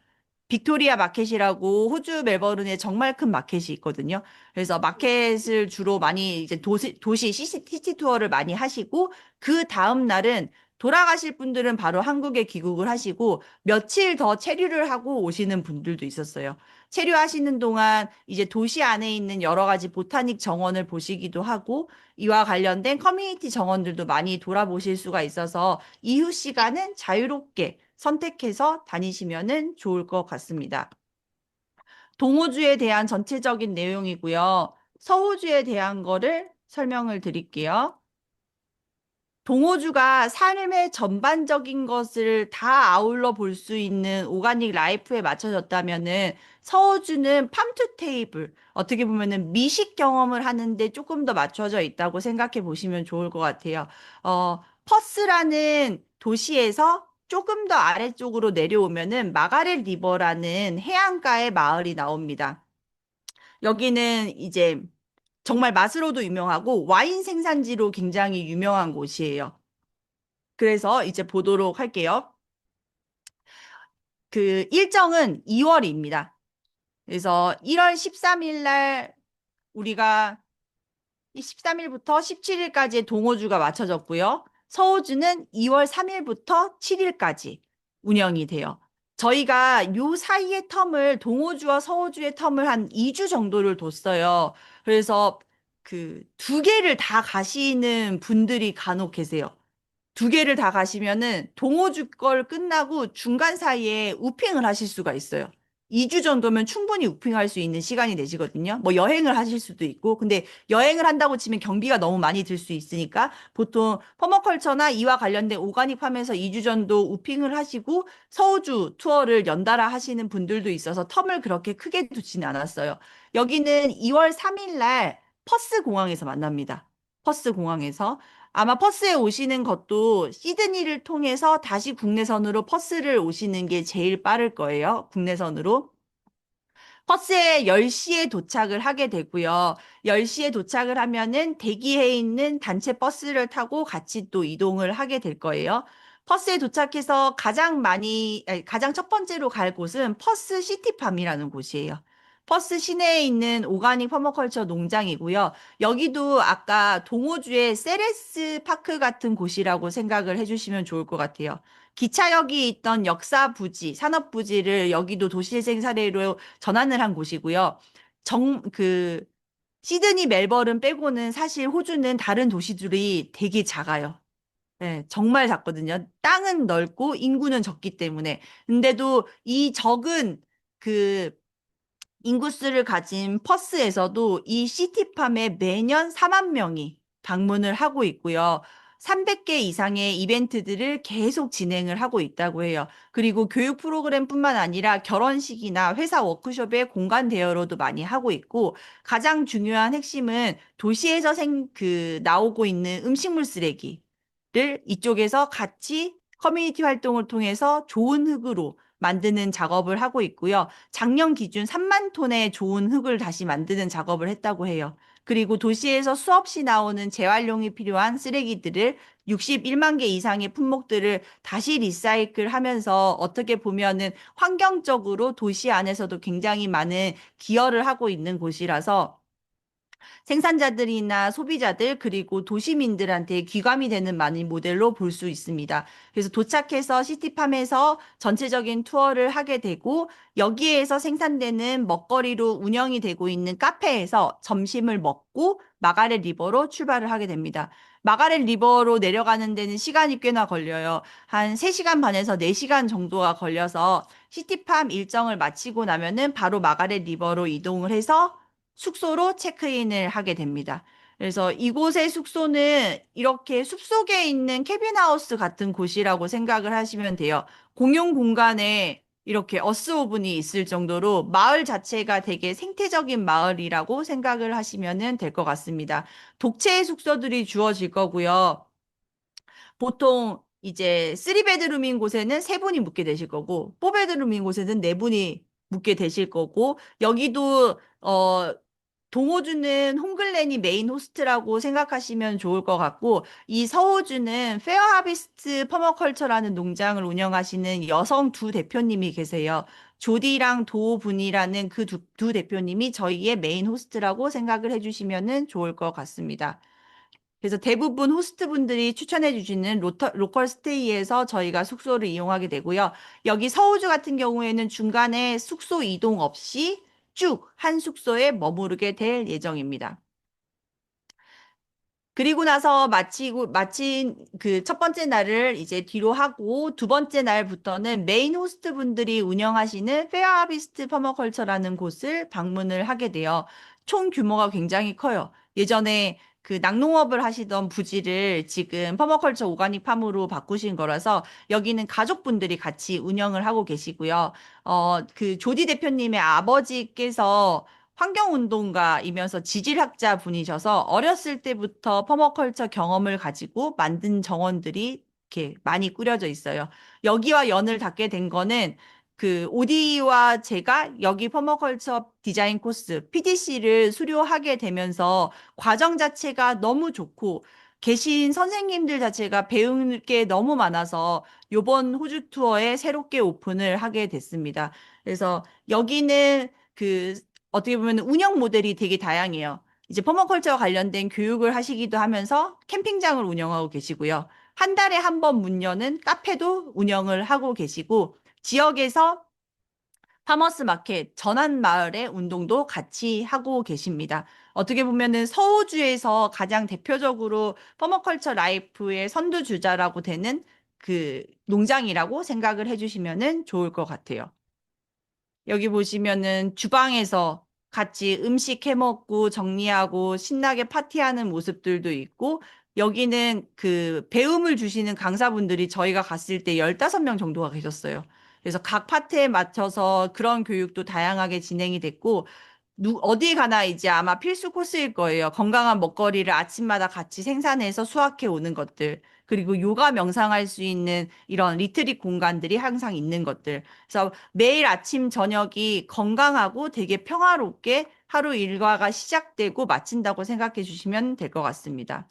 빅토리아 마켓이라고 호주 멜버른에 정말 큰 마켓이 있거든요. 그래서 마켓을 주로 많이 이제 도시 시티 투어를 많이 하시고 그 다음 날은 돌아가실 분들은 바로 한국에 귀국을 하시고 며칠 더 체류를 하고 오시는 분들도 있었어요. 체류하시는 동안 이제 도시 안에 있는 여러 가지 보타닉 정원을 보시기도 하고 이와 관련된 커뮤니티 정원들도 많이 돌아보실 수가 있어서 이후 시간은 자유롭게 선택해서 다니시면은 좋을 것 같습니다. 동호주에 대한 전체적인 내용이고요. 서호주에 대한 거를 설명을 드릴게요. 동호주가 삶의 전반적인 것을 다 아울러 볼 수 있는 오가닉 라이프에 맞춰졌다면은 서호주는 팜투 테이블, 어떻게 보면은 미식 경험을 하는데 조금 더 맞춰져 있다고 생각해 보시면 좋을 것 같아요. 퍼스라는 도시에서 조금 더 아래쪽으로 내려오면은 마가렛 리버라는 해안가의 마을이 나옵니다. 여기는 이제 정말 맛으로도 유명하고 와인 생산지로 굉장히 유명한 곳이에요. 그래서 이제 보도록 할게요. 그 일정은 2월입니다. 그래서 1월 13일 날 우리가 13일부터 17일까지의 동호주가 맞춰졌고요. 서호주는 2월 3일부터 7일까지 운영이 돼요. 저희가 요 사이의 텀을 동호주와 서호주의 텀을 한 2주 정도를 뒀어요. 그래서 그 두 개를 다 가시는 분들이 간혹 계세요. 두 개를 다 가시면은 동호주 걸 끝나고 중간 사이에 우핑을 하실 수가 있어요. 2주 정도면 충분히 우핑할 수 있는 시간이 되시거든요. 뭐 여행을 하실 수도 있고, 근데 여행을 한다고 치면 경비가 너무 많이 들 수 있으니까 보통 퍼머컬처나 이와 관련된 오가닉 팜에서 2주 정도 우핑을 하시고 서우주 투어를 연달아 하시는 분들도 있어서 텀을 그렇게 크게 두지는 않았어요. 여기는 2월 3일 날 퍼스 공항에서 만납니다. 퍼스 공항에서. 아마 퍼스에 오시는 것도 시드니를 통해서 다시 국내선으로 퍼스를 오시는 게 제일 빠를 거예요. 국내선으로. 퍼스에 10시에 도착을 하게 되고요. 10시에 도착을 하면은 대기해 있는 단체 버스를 타고 같이 또 이동을 하게 될 거예요. 퍼스에 도착해서 가장 첫 번째로 갈 곳은 퍼스 시티팜이라는 곳이에요. 퍼스 시내에 있는 오가닉 퍼머컬처 농장이고요. 여기도 아까 동호주의 세레스 파크 같은 곳이라고 생각을 해주시면 좋을 것 같아요. 기차역이 있던 역사 부지, 산업 부지를 여기도 도시재생 사례로 전환을 한 곳이고요. 시드니, 멜버른 빼고는 사실 호주는 다른 도시들이 되게 작아요. 네, 정말 작거든요. 땅은 넓고 인구는 적기 때문에. 근데도 이 적은 그 인구수를 가진 퍼스에서도 이 시티팜에 매년 4만 명이 방문을 하고 있고요. 300개 이상의 이벤트들을 계속 진행을 하고 있다고 해요. 그리고 교육 프로그램뿐만 아니라 결혼식이나 회사 워크숍의 공간 대여로도 많이 하고 있고 가장 중요한 핵심은 도시에서 나오고 있는 음식물 쓰레기를 이쪽에서 같이 커뮤니티 활동을 통해서 좋은 흙으로 만드는 작업을 하고 있고요. 작년 기준 3만 톤의 좋은 흙을 다시 만드는 작업을 했다고 해요. 그리고 도시에서 수없이 나오는 재활용이 필요한 쓰레기들을 61만 개 이상의 품목들을 다시 리사이클 하면서 어떻게 보면은 환경적으로 도시 안에서도 굉장히 많은 기여를 하고 있는 곳이라서 생산자들이나 소비자들 그리고 도시민들한테 귀감이 되는 많은 모델로 볼 수 있습니다. 그래서 도착해서 시티팜에서 전체적인 투어를 하게 되고 여기에서 생산되는 먹거리로 운영이 되고 있는 카페에서 점심을 먹고 마가렛 리버로 출발을 하게 됩니다. 마가렛 리버로 내려가는 데는 시간이 꽤나 걸려요. 한 3시간 반에서 4시간 정도가 걸려서 시티팜 일정을 마치고 나면은 바로 마가렛 리버로 이동을 해서 숙소로 체크인을 하게 됩니다. 그래서 이곳의 숙소는 이렇게 숲속에 있는 캐빈하우스 같은 곳이라고 생각을 하시면 돼요. 공용 공간에 이렇게 어스 오븐이 있을 정도로 마을 자체가 되게 생태적인 마을이라고 생각을 하시면 될 것 같습니다. 독채의 숙소들이 주어질 거고요. 보통 이제 3베드룸인 곳에는 3분이 묵게 되실 거고, 4베드룸인 곳에는 4분이 묵게 되실 거고, 여기도 동호주는 홍글렌이 메인 호스트라고 생각하시면 좋을 것 같고, 이 서호주는 페어하비스트 퍼머컬처라는 농장을 운영하시는 여성 두 대표님이 계세요. 조디랑 도분이라는 그 두 대표님이 저희의 메인 호스트라고 생각을 해주시면 좋을 것 같습니다. 그래서 대부분 호스트분들이 추천해 주시는 로컬 스테이에서 저희가 숙소를 이용하게 되고요. 여기 서우주 같은 경우에는 중간에 숙소 이동 없이 쭉 한 숙소에 머무르게 될 예정입니다. 그리고 나서 마친 그 첫 번째 날을 이제 뒤로 하고 두 번째 날부터는 메인 호스트 분들이 운영하시는 페어하비스트 퍼머컬처라는 곳을 방문을 하게 돼요. 총 규모가 굉장히 커요. 예전에 그 낙농업을 하시던 부지를 지금 퍼머컬처 오가닉 팜으로 바꾸신 거라서 여기는 가족분들이 같이 운영을 하고 계시고요. 그 조디 대표님의 아버지께서 환경운동가이면서 지질학자 분이셔서 어렸을 때부터 퍼머컬처 경험을 가지고 만든 정원들이 이렇게 많이 꾸려져 있어요. 여기와 연을 닿게 된 거는 그 오디와 제가 여기 퍼머컬처 디자인 코스 PDC를 수료하게 되면서 과정 자체가 너무 좋고 계신 선생님들 자체가 배울 게 너무 많아서 요번 호주 투어에 새롭게 오픈을 하게 됐습니다. 그래서 여기는 그 어떻게 보면 운영 모델이 되게 다양해요. 이제 퍼머컬처와 관련된 교육을 하시기도 하면서 캠핑장을 운영하고 계시고요. 한 달에 한 번 문 여는 카페도 운영을 하고 계시고 지역에서 파머스 마켓 전환 마을의 운동도 같이 하고 계십니다. 어떻게 보면은 서호주에서 가장 대표적으로 퍼머컬처 라이프의 선두주자라고 되는 그 농장이라고 생각을 해주시면은 좋을 것 같아요. 여기 보시면은 주방에서 같이 음식 해 먹고 정리하고 신나게 파티하는 모습들도 있고, 여기는 그 배움을 주시는 강사분들이 저희가 갔을 때 15명 정도가 계셨어요. 그래서 각 파트에 맞춰서 그런 교육도 다양하게 진행이 됐고, 어디 가나 이제 아마 필수 코스일 거예요. 건강한 먹거리를 아침마다 같이 생산해서 수확해 오는 것들. 그리고 요가 명상할 수 있는 이런 리트릿 공간들이 항상 있는 것들. 그래서 매일 아침, 저녁이 건강하고 되게 평화롭게 하루 일과가 시작되고 마친다고 생각해 주시면 될 것 같습니다.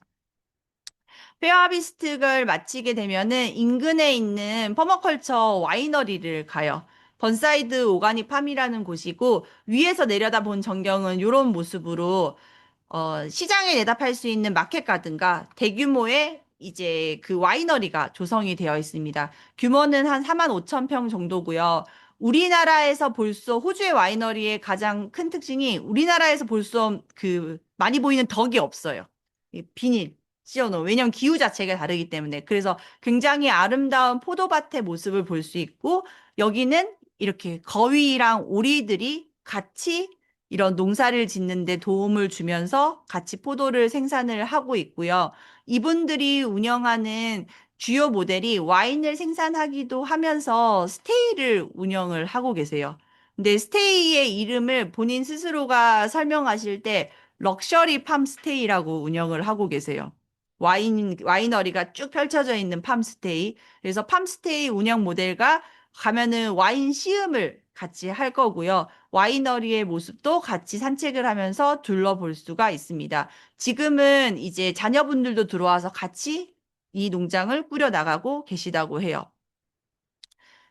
페어하비스트를 마치게 되면은 인근에 있는 퍼머컬처 와이너리를 가요. 번사이드 오가닉 팜이라는 곳이고 위에서 내려다본 전경은 이런 모습으로 시장에 내다팔 수 있는 마켓 가든가 대규모의 이제 그 와이너리가 조성이 되어 있습니다. 규모는 한 4만 5천 평 정도고요. 우리나라에서 볼 수, 호주의 와이너리의 가장 큰 특징이 우리나라에서 볼 수 그 많이 보이는 덕이 없어요. 이 비닐 씌워놓은. 왜냐면 기후 자체가 다르기 때문에. 그래서 굉장히 아름다운 포도밭의 모습을 볼 수 있고 여기는 이렇게 거위랑 오리들이 같이 이런 농사를 짓는데 도움을 주면서 같이 포도를 생산을 하고 있고요. 이분들이 운영하는 주요 모델이 와인을 생산하기도 하면서 스테이를 운영을 하고 계세요. 근데 스테이의 이름을 본인 스스로가 설명하실 때 럭셔리 팜 스테이라고 운영을 하고 계세요. 와이너리가 쭉 펼쳐져 있는 팜 스테이. 그래서 팜 스테이 운영 모델과 가면은 와인 시음을 같이 할 거고요. 와이너리의 모습도 같이 산책을 하면서 둘러볼 수가 있습니다. 지금은 이제 자녀분들도 들어와서 같이 이 농장을 꾸려 나가고 계시다고 해요.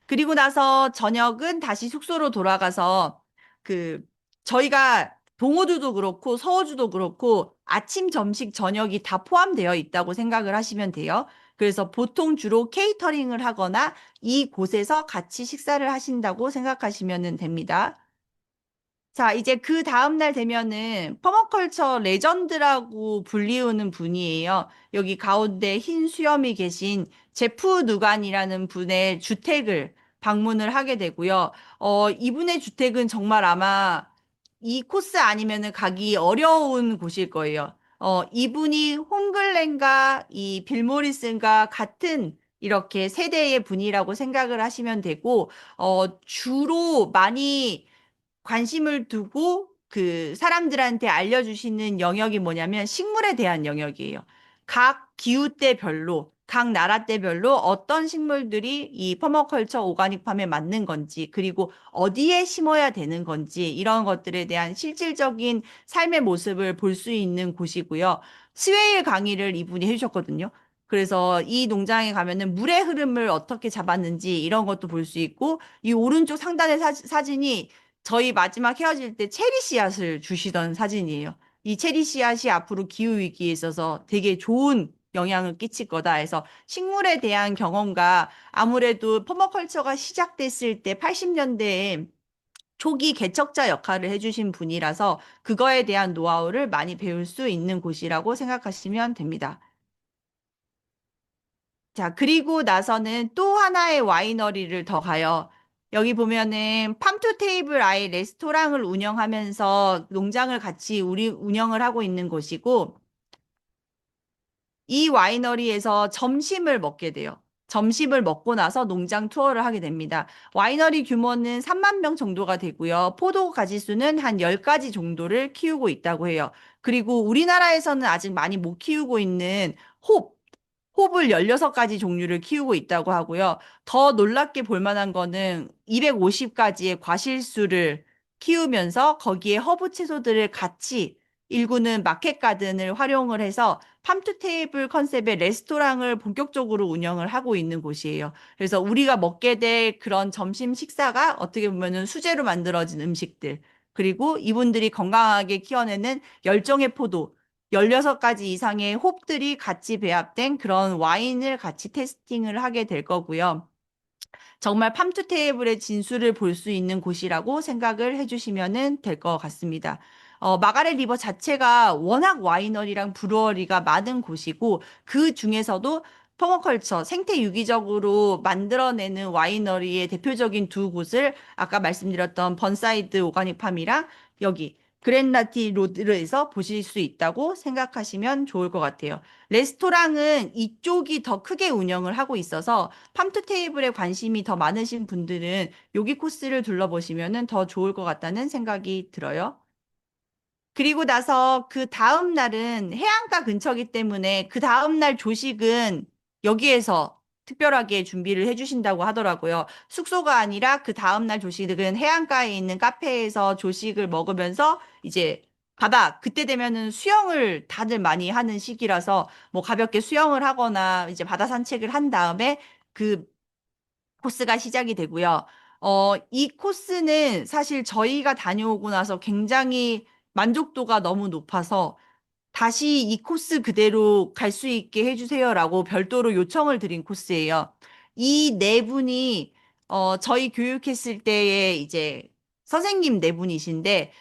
그리고 나서 저녁은 다시 숙소로 돌아가서 그 저희가 동호주도 그렇고 서호주도 그렇고 아침, 점심, 저녁이 다 포함되어 있다고 생각을 하시면 돼요. 그래서 보통 주로 케이터링을 하거나 이곳에서 같이 식사를 하신다고 생각하시면 됩니다. 자, 이제 그 다음날 되면은 퍼머컬처 레전드라고 불리우는 분이에요. 여기 가운데 흰 수염이 계신 제프 누간이라는 분의 주택을 방문을 하게 되고요. 이분의 주택은 정말 아마 이 코스 아니면은 가기 어려운 곳일 거예요. 이분이 홈글렌과 이 빌 모리슨과 같은 이렇게 세대의 분이라고 생각을 하시면 되고, 주로 많이 관심을 두고 그 사람들한테 알려주시는 영역이 뭐냐면 식물에 대한 영역이에요. 각 기후대별로 각 나라대별로 어떤 식물들이 이 퍼머컬처 오가닉팜에 맞는 건지, 그리고 어디에 심어야 되는 건지, 이런 것들에 대한 실질적인 삶의 모습을 볼 수 있는 곳이고요. 스웨일 강의를 이분이 해주셨거든요. 그래서 이 농장에 가면은 물의 흐름을 어떻게 잡았는지 이런 것도 볼 수 있고, 이 오른쪽 상단의 사진이 저희 마지막 헤어질 때 체리 씨앗을 주시던 사진이에요. 이 체리 씨앗이 앞으로 기후 위기에 있어서 되게 좋은 영향을 끼칠 거다 해서 식물에 대한 경험과 아무래도 퍼머컬처가 시작됐을 때 80년대에 초기 개척자 역할을 해주신 분이라서 그거에 대한 노하우를 많이 배울 수 있는 곳이라고 생각하시면 됩니다. 자, 그리고 나서는 또 하나의 와이너리를 더 가요. 여기 보면은 팜투 테이블 아이 레스토랑을 운영하면서 농장을 같이 우리 운영을 하고 있는 곳이고, 이 와이너리에서 점심을 먹게 돼요. 점심을 먹고 나서 농장 투어를 하게 됩니다. 와이너리 규모는 3만 병 정도가 되고요. 포도 가지수는 한 10가지 정도를 키우고 있다고 해요. 그리고 우리나라에서는 아직 많이 못 키우고 있는 홉을 16가지 종류를 키우고 있다고 하고요. 더 놀랍게 볼 만한 거는 250가지의 과실수를 키우면서 거기에 허브 채소들을 같이 일구는 마켓 가든을 활용을 해서 팜투 테이블 컨셉의 레스토랑을 본격적으로 운영을 하고 있는 곳이에요. 그래서 우리가 먹게 될 그런 점심 식사가 어떻게 보면은 수제로 만들어진 음식들, 그리고 이분들이 건강하게 키워내는 열정의 포도, 16가지 이상의 홉들이 같이 배합된 그런 와인을 같이 테스팅을 하게 될 거고요. 정말 팜투 테이블의 진수를 볼 수 있는 곳이라고 생각을 해주시면 될 것 같습니다. 마가렛 리버 자체가 워낙 와이너리랑 브루어리가 많은 곳이고 그 중에서도 퍼머컬처 생태 유기적으로 만들어내는 와이너리의 대표적인 두 곳을 아까 말씀드렸던 번사이드 오가닉 팜이랑 여기 그랜라티 로드에서 보실 수 있다고 생각하시면 좋을 것 같아요. 레스토랑은 이쪽이 더 크게 운영을 하고 있어서 팜투 테이블에 관심이 더 많으신 분들은 여기 코스를 둘러보시면 더 좋을 것 같다는 생각이 들어요. 그리고 나서 그 다음 날은 해안가 근처이기 때문에 그 다음 날 조식은 여기에서 특별하게 준비를 해주신다고 하더라고요. 숙소가 아니라 그 다음 날 조식은 해안가에 있는 카페에서 조식을 먹으면서 이제 그때 되면은 수영을 다들 많이 하는 시기라서 뭐 가볍게 수영을 하거나 이제 바다 산책을 한 다음에 그 코스가 시작이 되고요. 이 코스는 사실 저희가 다녀오고 나서 굉장히 만족도가 너무 높아서 다시 이 코스 그대로 갈 수 있게 해주세요라고 별도로 요청을 드린 코스예요. 이 네 분이 저희 교육했을 때의 이제 선생님 네 분이신데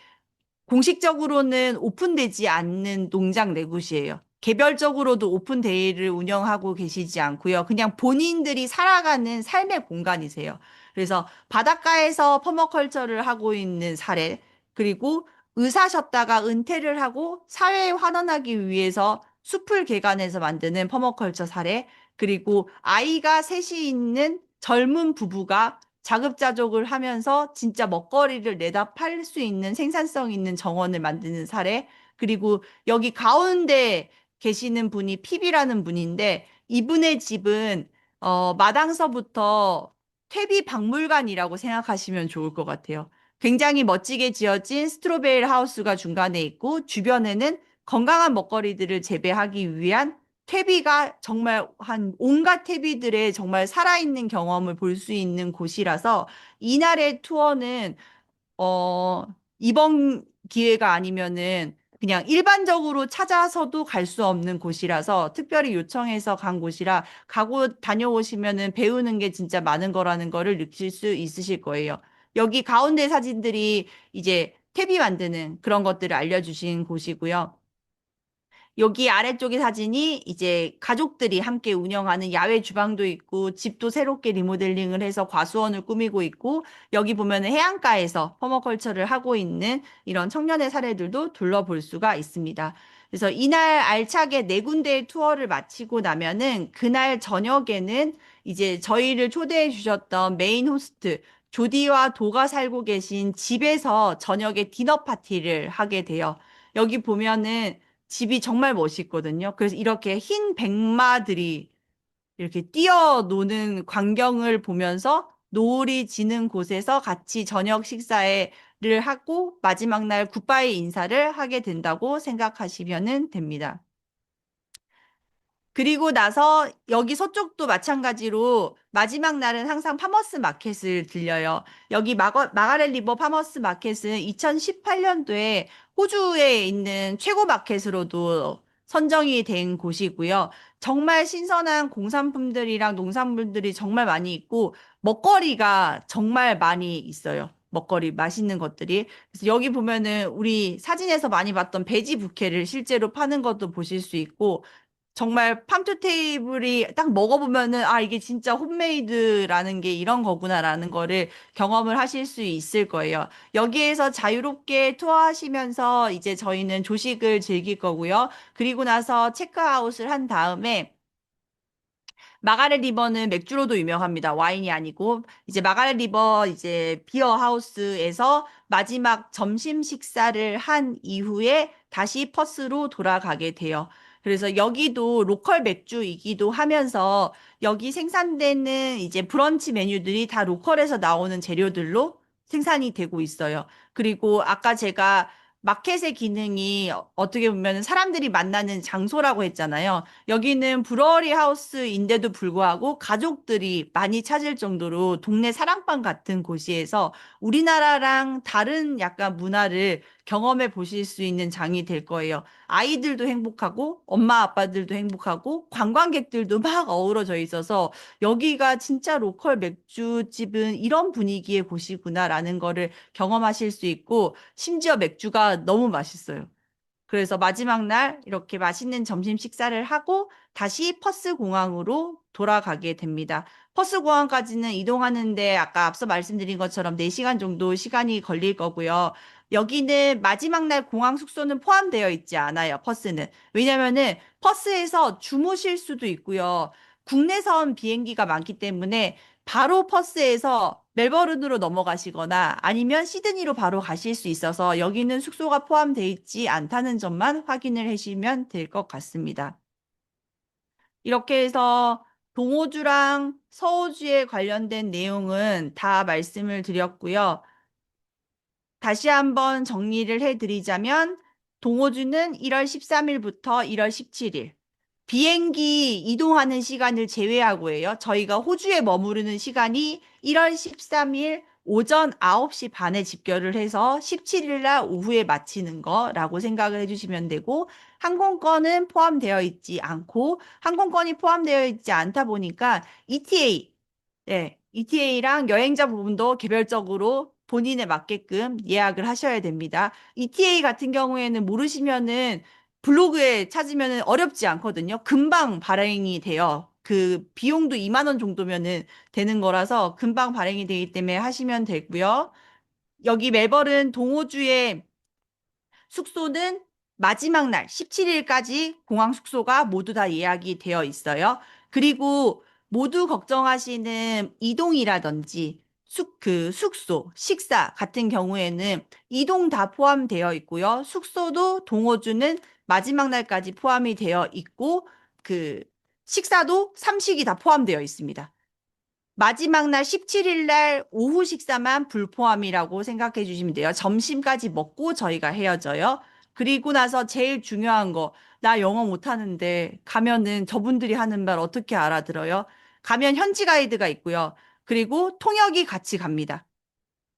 공식적으로는 오픈되지 않는 농장 내 곳이에요. 개별적으로도 오픈데이를 운영하고 계시지 않고요. 그냥 본인들이 살아가는 삶의 공간이세요. 그래서 바닷가에서 퍼머컬처를 하고 있는 사례, 그리고 의사셨다가 은퇴를 하고 사회에 환원하기 위해서 숲을 개간해서 만드는 퍼머컬처 사례, 그리고 아이가 셋이 있는 젊은 부부가 자급자족을 하면서 진짜 먹거리를 내다 팔 수 있는 생산성 있는 정원을 만드는 사례, 그리고 여기 가운데 계시는 분이 피비라는 분인데 이분의 집은 마당서부터 퇴비 박물관이라고 생각하시면 좋을 것 같아요. 굉장히 멋지게 지어진 스트로베리 하우스가 중간에 있고 주변에는 건강한 먹거리들을 재배하기 위한 퇴비가 정말 한 온갖 퇴비들의 정말 살아있는 경험을 볼 수 있는 곳이라서 이날의 투어는 어, 이번 기회가 아니면은 그냥 일반적으로 찾아서도 갈 수 없는 곳이라서 특별히 요청해서 간 곳이라 가고 다녀오시면은 배우는 게 진짜 많은 거라는 거를 느낄 수 있으실 거예요. 여기 가운데 사진들이 이제 퇴비 만드는 그런 것들을 알려주신 곳이고요. 여기 아래쪽의 사진이 이제 가족들이 함께 운영하는 야외 주방도 있고 집도 새롭게 리모델링을 해서 과수원을 꾸미고 있고 여기 보면은 해안가에서 퍼머컬처를 하고 있는 이런 청년의 사례들도 둘러볼 수가 있습니다. 그래서 이날 알차게 네 군데의 투어를 마치고 나면은 그날 저녁에는 이제 저희를 초대해 주셨던 메인 호스트 조디와 도가 살고 계신 집에서 저녁에 디너 파티를 하게 돼요. 여기 보면은 집이 정말 멋있거든요. 그래서 이렇게 흰 백마들이 이렇게 뛰어노는 광경을 보면서 노을이 지는 곳에서 같이 저녁 식사를 하고 마지막 날 굿바이 인사를 하게 된다고 생각하시면 됩니다. 그리고 나서 여기 서쪽도 마찬가지로 마지막 날은 항상 파머스 마켓을 들려요. 여기 마가렛 리버 파머스 마켓은 2018년도에 호주에 있는 최고 마켓으로도 선정이 된 곳이고요. 정말 신선한 공산품들이랑 농산물들이 정말 많이 있고 먹거리가 정말 많이 있어요. 먹거리, 맛있는 것들이. 그래서 여기 보면은 우리 사진에서 많이 봤던 베지 부케를 실제로 파는 것도 보실 수 있고 정말 팜투 테이블이 딱 먹어보면은 아 이게 진짜 홈메이드라는 게 이런 거구나라는 거를 경험을 하실 수 있을 거예요. 여기에서 자유롭게 투어하시면서 이제 저희는 조식을 즐길 거고요. 그리고 나서 체크아웃을 한 다음에 마가렛 리버는 맥주로도 유명합니다. 와인이 아니고 이제 마가렛 리버 이제 비어 하우스에서 마지막 점심 식사를 한 이후에 다시 퍼스로 돌아가게 돼요. 그래서 여기도 로컬 맥주이기도 하면서 여기 생산되는 이제 브런치 메뉴들이 다 로컬에서 나오는 재료들로 생산이 되고 있어요. 그리고 아까 제가 마켓의 기능이 어떻게 보면 사람들이 만나는 장소라고 했잖아요. 여기는 브러리 하우스인데도 불구하고 가족들이 많이 찾을 정도로 동네 사랑방 같은 곳이어서 우리나라랑 다른 약간 문화를 경험해 보실 수 있는 장이 될 거예요. 아이들도 행복하고 엄마 아빠들도 행복하고 관광객들도 막 어우러져 있어서 여기가 진짜 로컬 맥주집은 이런 분위기의 곳이구나라는 거를 경험하실 수 있고 심지어 맥주가 너무 맛있어요. 그래서 마지막 날 이렇게 맛있는 점심 식사를 하고 다시 퍼스 공항으로 돌아가게 됩니다. 퍼스 공항까지는 이동하는데 아까 앞서 말씀드린 것처럼 4시간 정도 시간이 걸릴 거고요. 여기는 마지막 날 공항 숙소는 포함되어 있지 않아요. 퍼스는. 왜냐면은 퍼스에서 주무실 수도 있고요. 국내선 비행기가 많기 때문에 바로 퍼스에서 멜버른으로 넘어가시거나 아니면 시드니로 바로 가실 수 있어서 여기는 숙소가 포함되어 있지 않다는 점만 확인을 하시면 될 것 같습니다. 이렇게 해서 동호주랑 서호주에 관련된 내용은 다 말씀을 드렸고요. 다시 한번 정리를 해드리자면 동호주는 1월 13일부터 1월 17일 비행기 이동하는 시간을 제외하고 해요. 저희가 호주에 머무르는 시간이 1월 13일 오전 9시 반에 집결을 해서 17일 날 오후에 마치는 거라고 생각을 해주시면 되고 항공권은 포함되어 있지 않고 항공권이 포함되어 있지 않다 보니까 ETA 네, ETA랑 여행자 부분도 개별적으로 본인에 맞게끔 예약을 하셔야 됩니다. ETA 같은 경우에는 모르시면은 블로그에 찾으면은 어렵지 않거든요. 금방 발행이 돼요. 그 비용도 2만 원 정도면은 되는 거라서 금방 발행이 되기 때문에 하시면 되고요. 여기 멜버른 동호주에 숙소는 마지막 날 17일까지 공항 숙소가 모두 다 예약이 되어 있어요. 그리고 모두 걱정하시는 이동이라든지 숙소, 식사 같은 경우에는 이동 다 포함되어 있고요. 숙소도 동호주는 마지막 날까지 포함이 되어 있고 그 식사도 삼식이 다 포함되어 있습니다. 마지막 날 17일 날 오후 식사만 불포함이라고 생각해 주시면 돼요. 점심까지 먹고 저희가 헤어져요. 그리고 나서 제일 중요한 거, 나 영어 못하는데 가면은 저분들이 하는 말 어떻게 알아들어요? 가면 현지 가이드가 있고요. 그리고 통역이 같이 갑니다.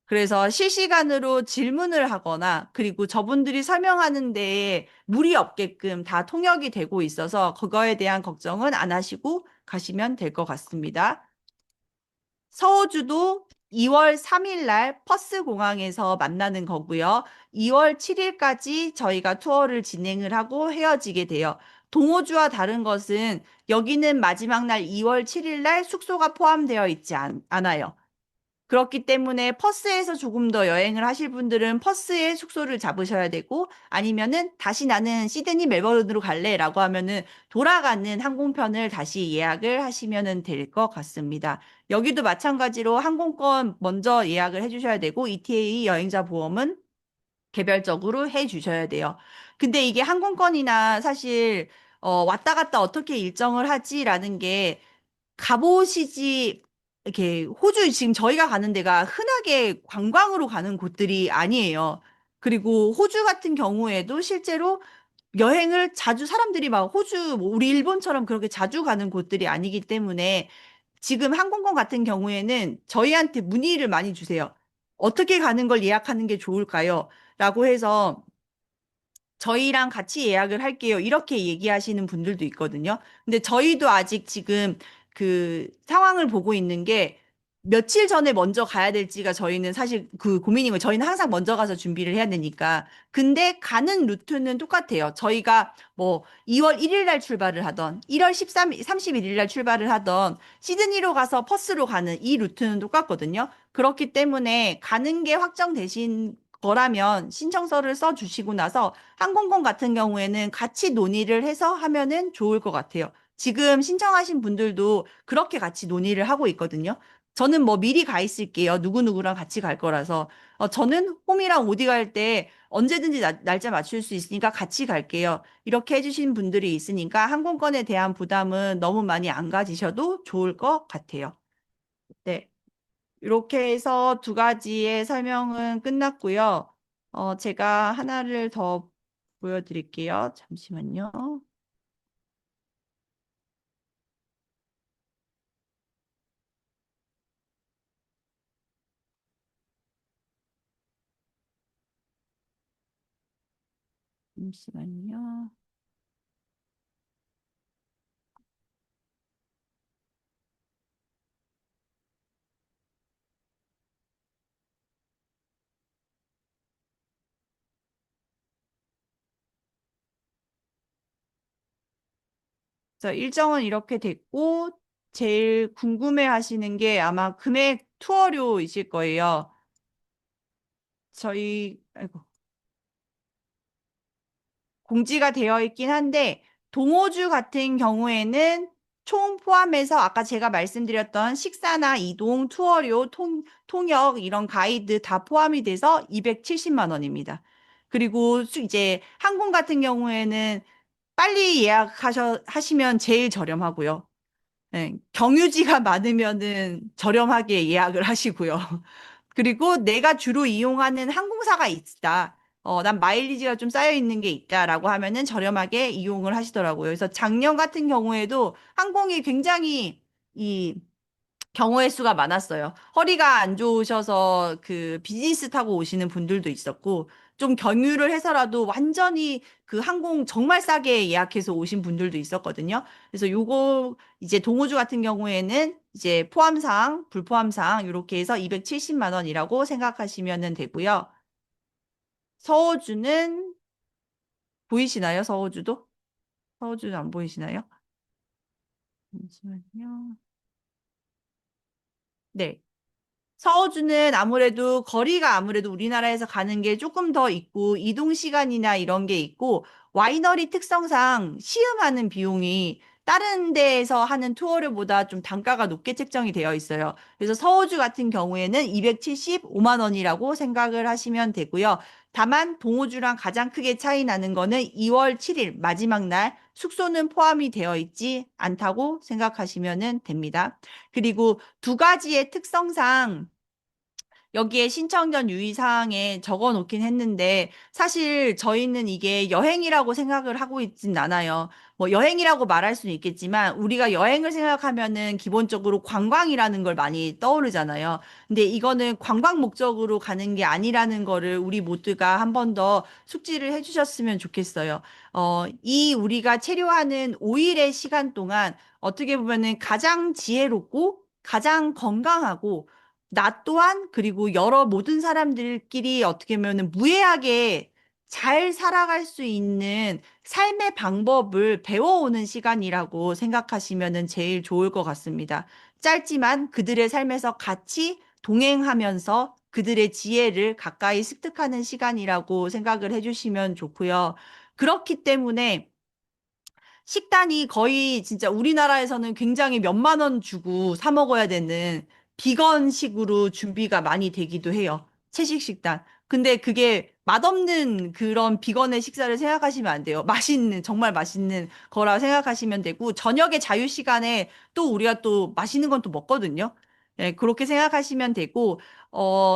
그래서 실시간으로 질문을 하거나 그리고 저분들이 설명하는 데에 무리 없게끔 다 통역이 되고 있어서 그거에 대한 걱정은 안 하시고 가시면 될 것 같습니다. 서호주도 2월 3일 날 퍼스 공항에서 만나는 거고요. 2월 7일까지 저희가 투어를 진행을 하고 헤어지게 돼요. 동호주와 다른 것은 여기는 마지막 날 2월 7일 날 숙소가 포함되어 있지 않아요. 그렇기 때문에 퍼스에서 조금 더 여행을 하실 분들은 퍼스에 숙소를 잡으셔야 되고 아니면은 다시 나는 시드니 멜버른으로 갈래라고 하면은 돌아가는 항공편을 다시 예약을 하시면 될 것 같습니다. 여기도 마찬가지로 항공권 먼저 예약을 해주셔야 되고 ETA 여행자 보험은 개별적으로 해 주셔야 돼요. 근데 이게 항공권이나 사실 왔다 갔다 어떻게 일정을 하지라는 게 가보시지, 이렇게 호주 지금 저희가 가는 데가 흔하게 관광으로 가는 곳들이 아니에요. 그리고 호주 같은 경우에도 실제로 여행을 자주 사람들이 막 호주, 뭐 우리 일본처럼 그렇게 자주 가는 곳들이 아니기 때문에 지금 항공권 같은 경우에는 저희한테 문의를 많이 주세요. 어떻게 가는 걸 예약하는 게 좋을까요? 라고 해서 저희랑 같이 예약을 할게요. 이렇게 얘기하시는 분들도 있거든요. 근데 저희도 아직 지금 그 상황을 보고 있는 게 며칠 전에 먼저 가야 될지가 저희는 사실 그 고민인 거예요. 저희는 항상 먼저 가서 준비를 해야 되니까. 근데 가는 루트는 똑같아요. 저희가 뭐 2월 1일 날 출발을 하던 1월 31일 날 출발을 하던 시드니로 가서 퍼스로 가는 이 루트는 똑같거든요. 그렇기 때문에 가는 게 확정되신 거라면 신청서를 써 주시고 나서 항공권 같은 경우에는 같이 논의를 해서 하면은 좋을 것 같아요. 지금 신청하신 분들도 그렇게 같이 논의를 하고 있거든요. 저는 뭐 미리 가 있을게요. 누구누구랑 같이 갈 거라서. 저는 홈이랑 오디 갈 때 언제든지 날짜 맞출 수 있으니까 같이 갈게요. 이렇게 해주신 분들이 있으니까 항공권에 대한 부담은 너무 많이 안 가지셔도 좋을 것 같아요. 네. 이렇게 해서 두 가지의 설명은 끝났고요. 제가 하나를 더 보여드릴게요. 잠시만요. 잠시만요. 그래서 일정은 이렇게 됐고, 제일 궁금해 하시는 게 아마 금액 투어료이실 거예요. 아이고, 공지가 되어 있긴 한데 동호주 같은 경우에는 총 포함해서 아까 제가 말씀드렸던 식사나 이동, 투어료, 통역 이런 가이드 다 포함이 돼서 270만 원입니다. 그리고 이제 항공 같은 경우에는 빨리 하시면 제일 저렴하고요. 네, 경유지가 많으면은 저렴하게 예약을 하시고요. 그리고 내가 주로 이용하는 항공사가 있다. 난 마일리지가 좀 쌓여 있는 게 있다라고 하면은 저렴하게 이용을 하시더라고요. 그래서 작년 같은 경우에도 항공이 굉장히 이 경우의 수가 많았어요. 허리가 안 좋으셔서 그 비즈니스 타고 오시는 분들도 있었고, 좀 경유를 해서라도 완전히 그 항공 정말 싸게 예약해서 오신 분들도 있었거든요. 그래서 요거 이제 동호주 같은 경우에는 이제 포함상, 불포함상 이렇게 해서 270만 원이라고 생각하시면 되고요. 서호주는 보이시나요? 서호주도? 서호주는 안 보이시나요? 잠시만요. 네. 서호주는 아무래도 거리가 아무래도 우리나라에서 가는 게 조금 더 있고 이동 시간이나 이런 게 있고 와이너리 특성상 시음하는 비용이 다른 데에서 하는 투어료보다 좀 단가가 높게 책정이 되어 있어요. 그래서 서호주 같은 경우에는 275만 원이라고 생각을 하시면 되고요. 다만 동호주랑 가장 크게 차이 나는 거는 2월 7일 마지막 날 숙소는 포함이 되어 있지 않다고 생각하시면 됩니다. 그리고 두 가지의 특성상 여기에 신청전 유의사항에 적어 놓긴 했는데 사실 저희는 이게 여행이라고 생각을 하고 있진 않아요. 뭐 여행이라고 말할 수는 있겠지만 우리가 여행을 생각하면은 기본적으로 관광이라는 걸 많이 떠오르잖아요. 근데 이거는 관광 목적으로 가는 게 아니라는 거를 우리 모두가 한 번 더 숙지를 해주셨으면 좋겠어요. 이 우리가 체류하는 5일의 시간 동안 어떻게 보면은 가장 지혜롭고 가장 건강하고 나 또한 그리고 여러 모든 사람들끼리 어떻게 보면 무해하게 잘 살아갈 수 있는 삶의 방법을 배워오는 시간이라고 생각하시면 제일 좋을 것 같습니다. 짧지만 그들의 삶에서 같이 동행하면서 그들의 지혜를 가까이 습득하는 시간이라고 생각을 해주시면 좋고요. 그렇기 때문에 식단이 거의 진짜 우리나라에서는 굉장히 몇만 원 주고 사 먹어야 되는 비건식으로 준비가 많이 되기도 해요. 채식 식단. 근데 그게 맛없는 그런 비건의 식사를 생각하시면 안 돼요. 맛있는, 정말 맛있는 거라 생각하시면 되고, 저녁에 자유 시간에 또 우리가 또 맛있는 건 또 먹거든요. 네, 그렇게 생각하시면 되고,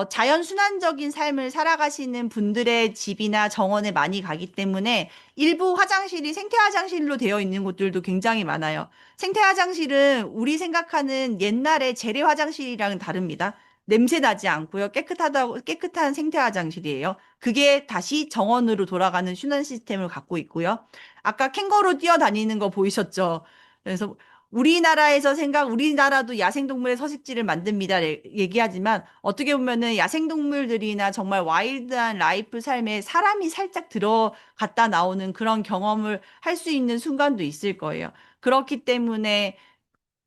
자연 순환적인 삶을 살아가시는 분들의 집이나 정원에 많이 가기 때문에 일부 화장실이 생태 화장실로 되어 있는 곳들도 굉장히 많아요. 생태 화장실은 우리 생각하는 옛날의 재래 화장실이랑은 다릅니다. 냄새 나지 않고요. 깨끗한 생태 화장실이에요. 그게 다시 정원으로 돌아가는 순환 시스템을 갖고 있고요. 아까 캥거루 뛰어다니는 거 보이셨죠? 그래서 우리나라도 야생동물의 서식지를 만듭니다. 얘기하지만 어떻게 보면은 야생동물들이나 정말 와일드한 라이프 삶에 사람이 살짝 들어갔다 나오는 그런 경험을 할 수 있는 순간도 있을 거예요. 그렇기 때문에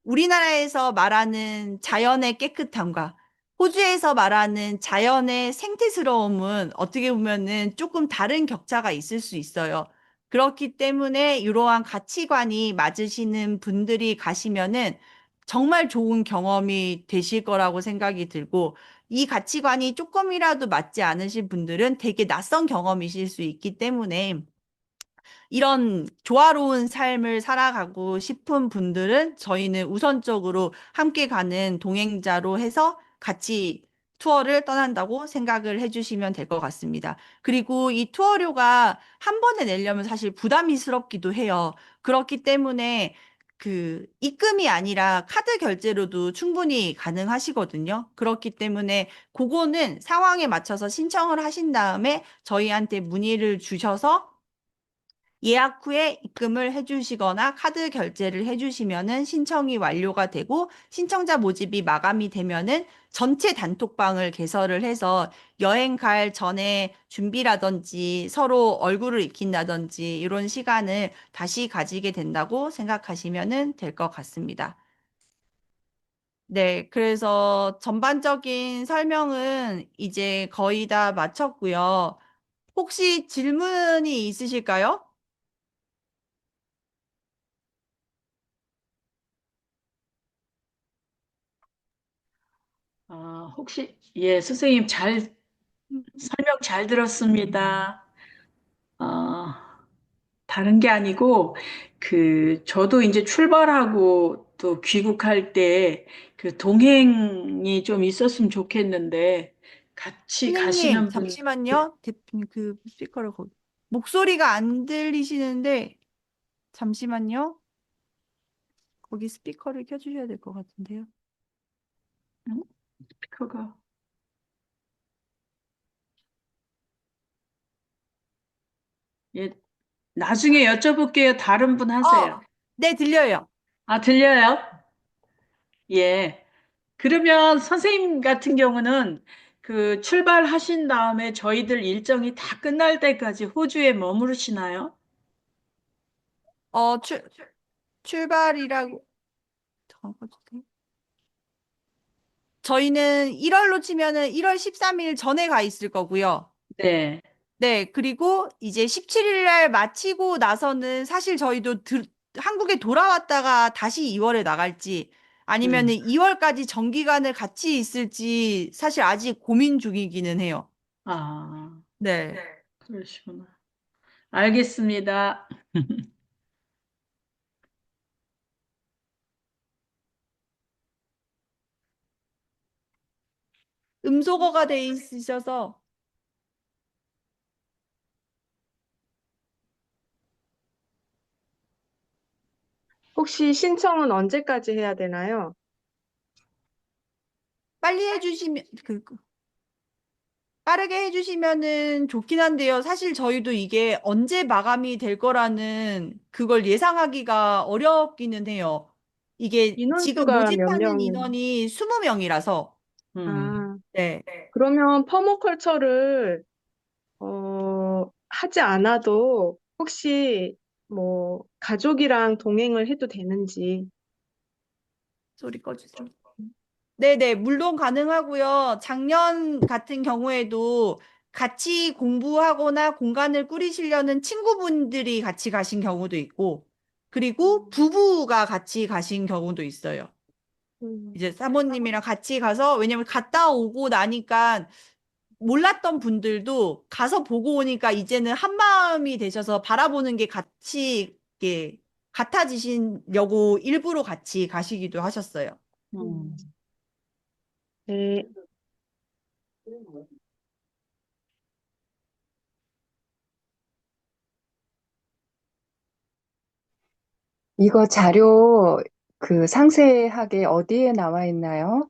우리나라에서 말하는 자연의 깨끗함과 호주에서 말하는 자연의 생태스러움은 어떻게 보면은 조금 다른 격차가 있을 수 있어요. 그렇기 때문에 이러한 가치관이 맞으시는 분들이 가시면은 정말 좋은 경험이 되실 거라고 생각이 들고, 이 가치관이 조금이라도 맞지 않으신 분들은 되게 낯선 경험이실 수 있기 때문에 이런 조화로운 삶을 살아가고 싶은 분들은 저희는 우선적으로 함께 가는 동행자로 해서 같이 투어를 떠난다고 생각을 해주시면 될 것 같습니다. 그리고 이 투어료가 한 번에 내려면 사실 부담스럽기도 해요. 그렇기 때문에 그 입금이 아니라 카드 결제로도 충분히 가능하시거든요. 그렇기 때문에 그거는 상황에 맞춰서 신청을 하신 다음에 저희한테 문의를 주셔서 예약 후에 입금을 해주시거나 카드 결제를 해주시면은 신청이 완료가 되고, 신청자 모집이 마감이 되면은 전체 단톡방을 개설을 해서 여행 갈 전에 준비라든지 서로 얼굴을 익힌다든지 이런 시간을 다시 가지게 된다고 생각하시면은 될 것 같습니다. 네, 그래서 전반적인 설명은 이제 거의 다 마쳤고요. 혹시 질문이 있으실까요? 혹시, 예, 선생님 설명 잘 들었습니다. 어, 다른 게 아니고, 저도 이제 출발하고 또 귀국할 때 그 동행이 좀 있었으면 좋겠는데, 같이 선생님, 가시는 분, 잠시만요. 대표님, 그 스피커를 목소리가 안 들리시는데, 잠시만요. 거기 스피커를 켜주셔야 될 것 같은데요. 스피커가, 예, 나중에 여쭤볼게요. 다른 분 하세요. 네, 들려요. 아, 들려요? 예. 그러면 선생님 같은 경우는 그 출발하신 다음에 저희들 일정이 다 끝날 때까지 호주에 머무르시나요? 어, 출발이라고, 잠깐 꺼주세요. 저희는 1월로 치면은 1월 13일 전에 가 있을 거고요. 네. 네, 그리고 이제 17일 날 마치고 나서는 사실 저희도 한국에 돌아왔다가 다시 2월에 나갈지 아니면은 음. 2월까지 정기간을 같이 있을지 사실 아직 고민 중이기는 해요. 아, 네. 그러시구나. 알겠습니다. 음소거가 돼 있으셔서 혹시 신청은 언제까지 해야 되나요? 빨리 해주시면, 빠르게 해주시면은 좋긴 한데요. 사실 저희도 이게 언제 마감이 될 거라는 그걸 예상하기가 어렵기는 해요. 이게 지금 인원수가 몇 모집하는 명? 인원이 20명이라서. 음. 아, 네. 그러면 퍼머컬처를 하지 않아도 혹시 뭐 가족이랑 동행을 해도 되는지. 소리 꺼주세요. 네네, 물론 가능하고요. 작년 같은 경우에도 같이 공부하거나 공간을 꾸리시려는 친구분들이 같이 가신 경우도 있고, 그리고 부부가 같이 가신 경우도 있어요. 음, 이제 사모님이랑 같이 가서, 왜냐면 갔다 오고 나니까 몰랐던 분들도 가서 보고 오니까 이제는 한 마음이 되셔서 바라보는 게 같이 이렇게 같아지시려고 일부러 같이 가시기도 하셨어요. 음. 네, 이거 자료 그 상세하게 어디에 나와 있나요?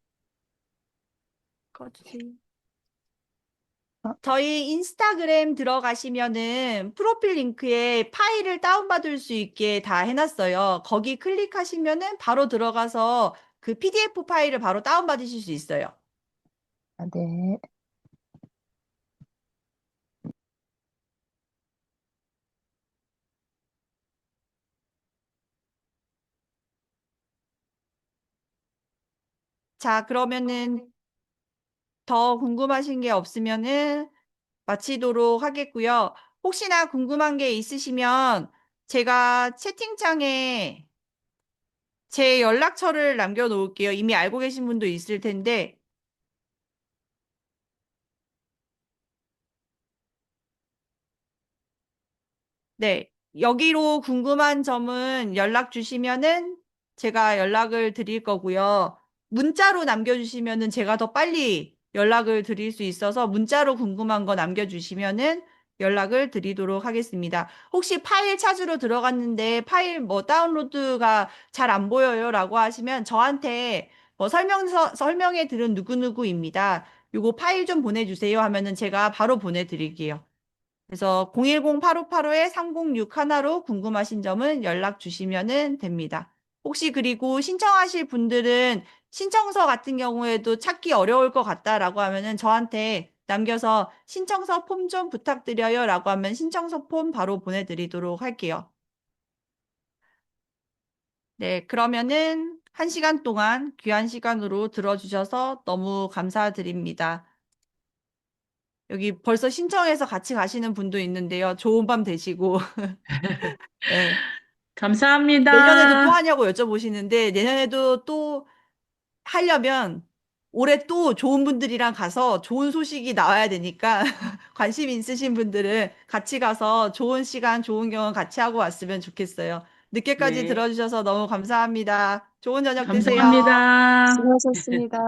꺼주세요. 어, 저희 인스타그램 들어가시면은 프로필 링크에 파일을 다운받을 수 있게 다 해놨어요. 거기 클릭하시면은 바로 들어가서 그 PDF 파일을 바로 다운받으실 수 있어요. 네. 자, 그러면은 더 궁금하신 게 없으면은 마치도록 하겠고요. 혹시나 궁금한 게 있으시면 제가 채팅창에 제 연락처를 남겨놓을게요. 이미 알고 계신 분도 있을 텐데, 네. 여기로 궁금한 점은 연락 주시면은 제가 연락을 드릴 거고요. 문자로 남겨주시면은 제가 더 빨리 연락을 드릴 수 있어서 문자로 궁금한 거 남겨주시면은 연락을 드리도록 하겠습니다. 혹시 파일 찾으러 들어갔는데 파일 뭐 다운로드가 잘 안 보여요 라고 하시면 저한테 뭐 설명해 드린 누구누구입니다. 요거 파일 좀 보내주세요 하면은 제가 바로 보내드릴게요. 그래서 010-8585-3061로 궁금하신 점은 연락 주시면 됩니다. 혹시 그리고 신청하실 분들은 신청서 같은 경우에도 찾기 어려울 것 같다라고 하면은 저한테 남겨서 신청서 폼 좀 부탁드려요 라고 하면 신청서 폼 바로 보내드리도록 할게요. 네, 그러면은 1시간 동안 귀한 시간으로 들어주셔서 너무 감사드립니다. 여기 벌써 신청해서 같이 가시는 분도 있는데요. 좋은 밤 되시고. 네. 내년에도 또 감사합니다. 하냐고 여쭤보시는데 내년에도 또 하려면 올해 또 좋은 분들이랑 가서 좋은 소식이 나와야 되니까 관심 있으신 분들은 같이 가서 좋은 시간, 좋은 경험 같이 하고 왔으면 좋겠어요. 늦게까지 네. 들어주셔서 너무 감사합니다. 좋은 저녁 되세요. 감사합니다. 수고하셨습니다.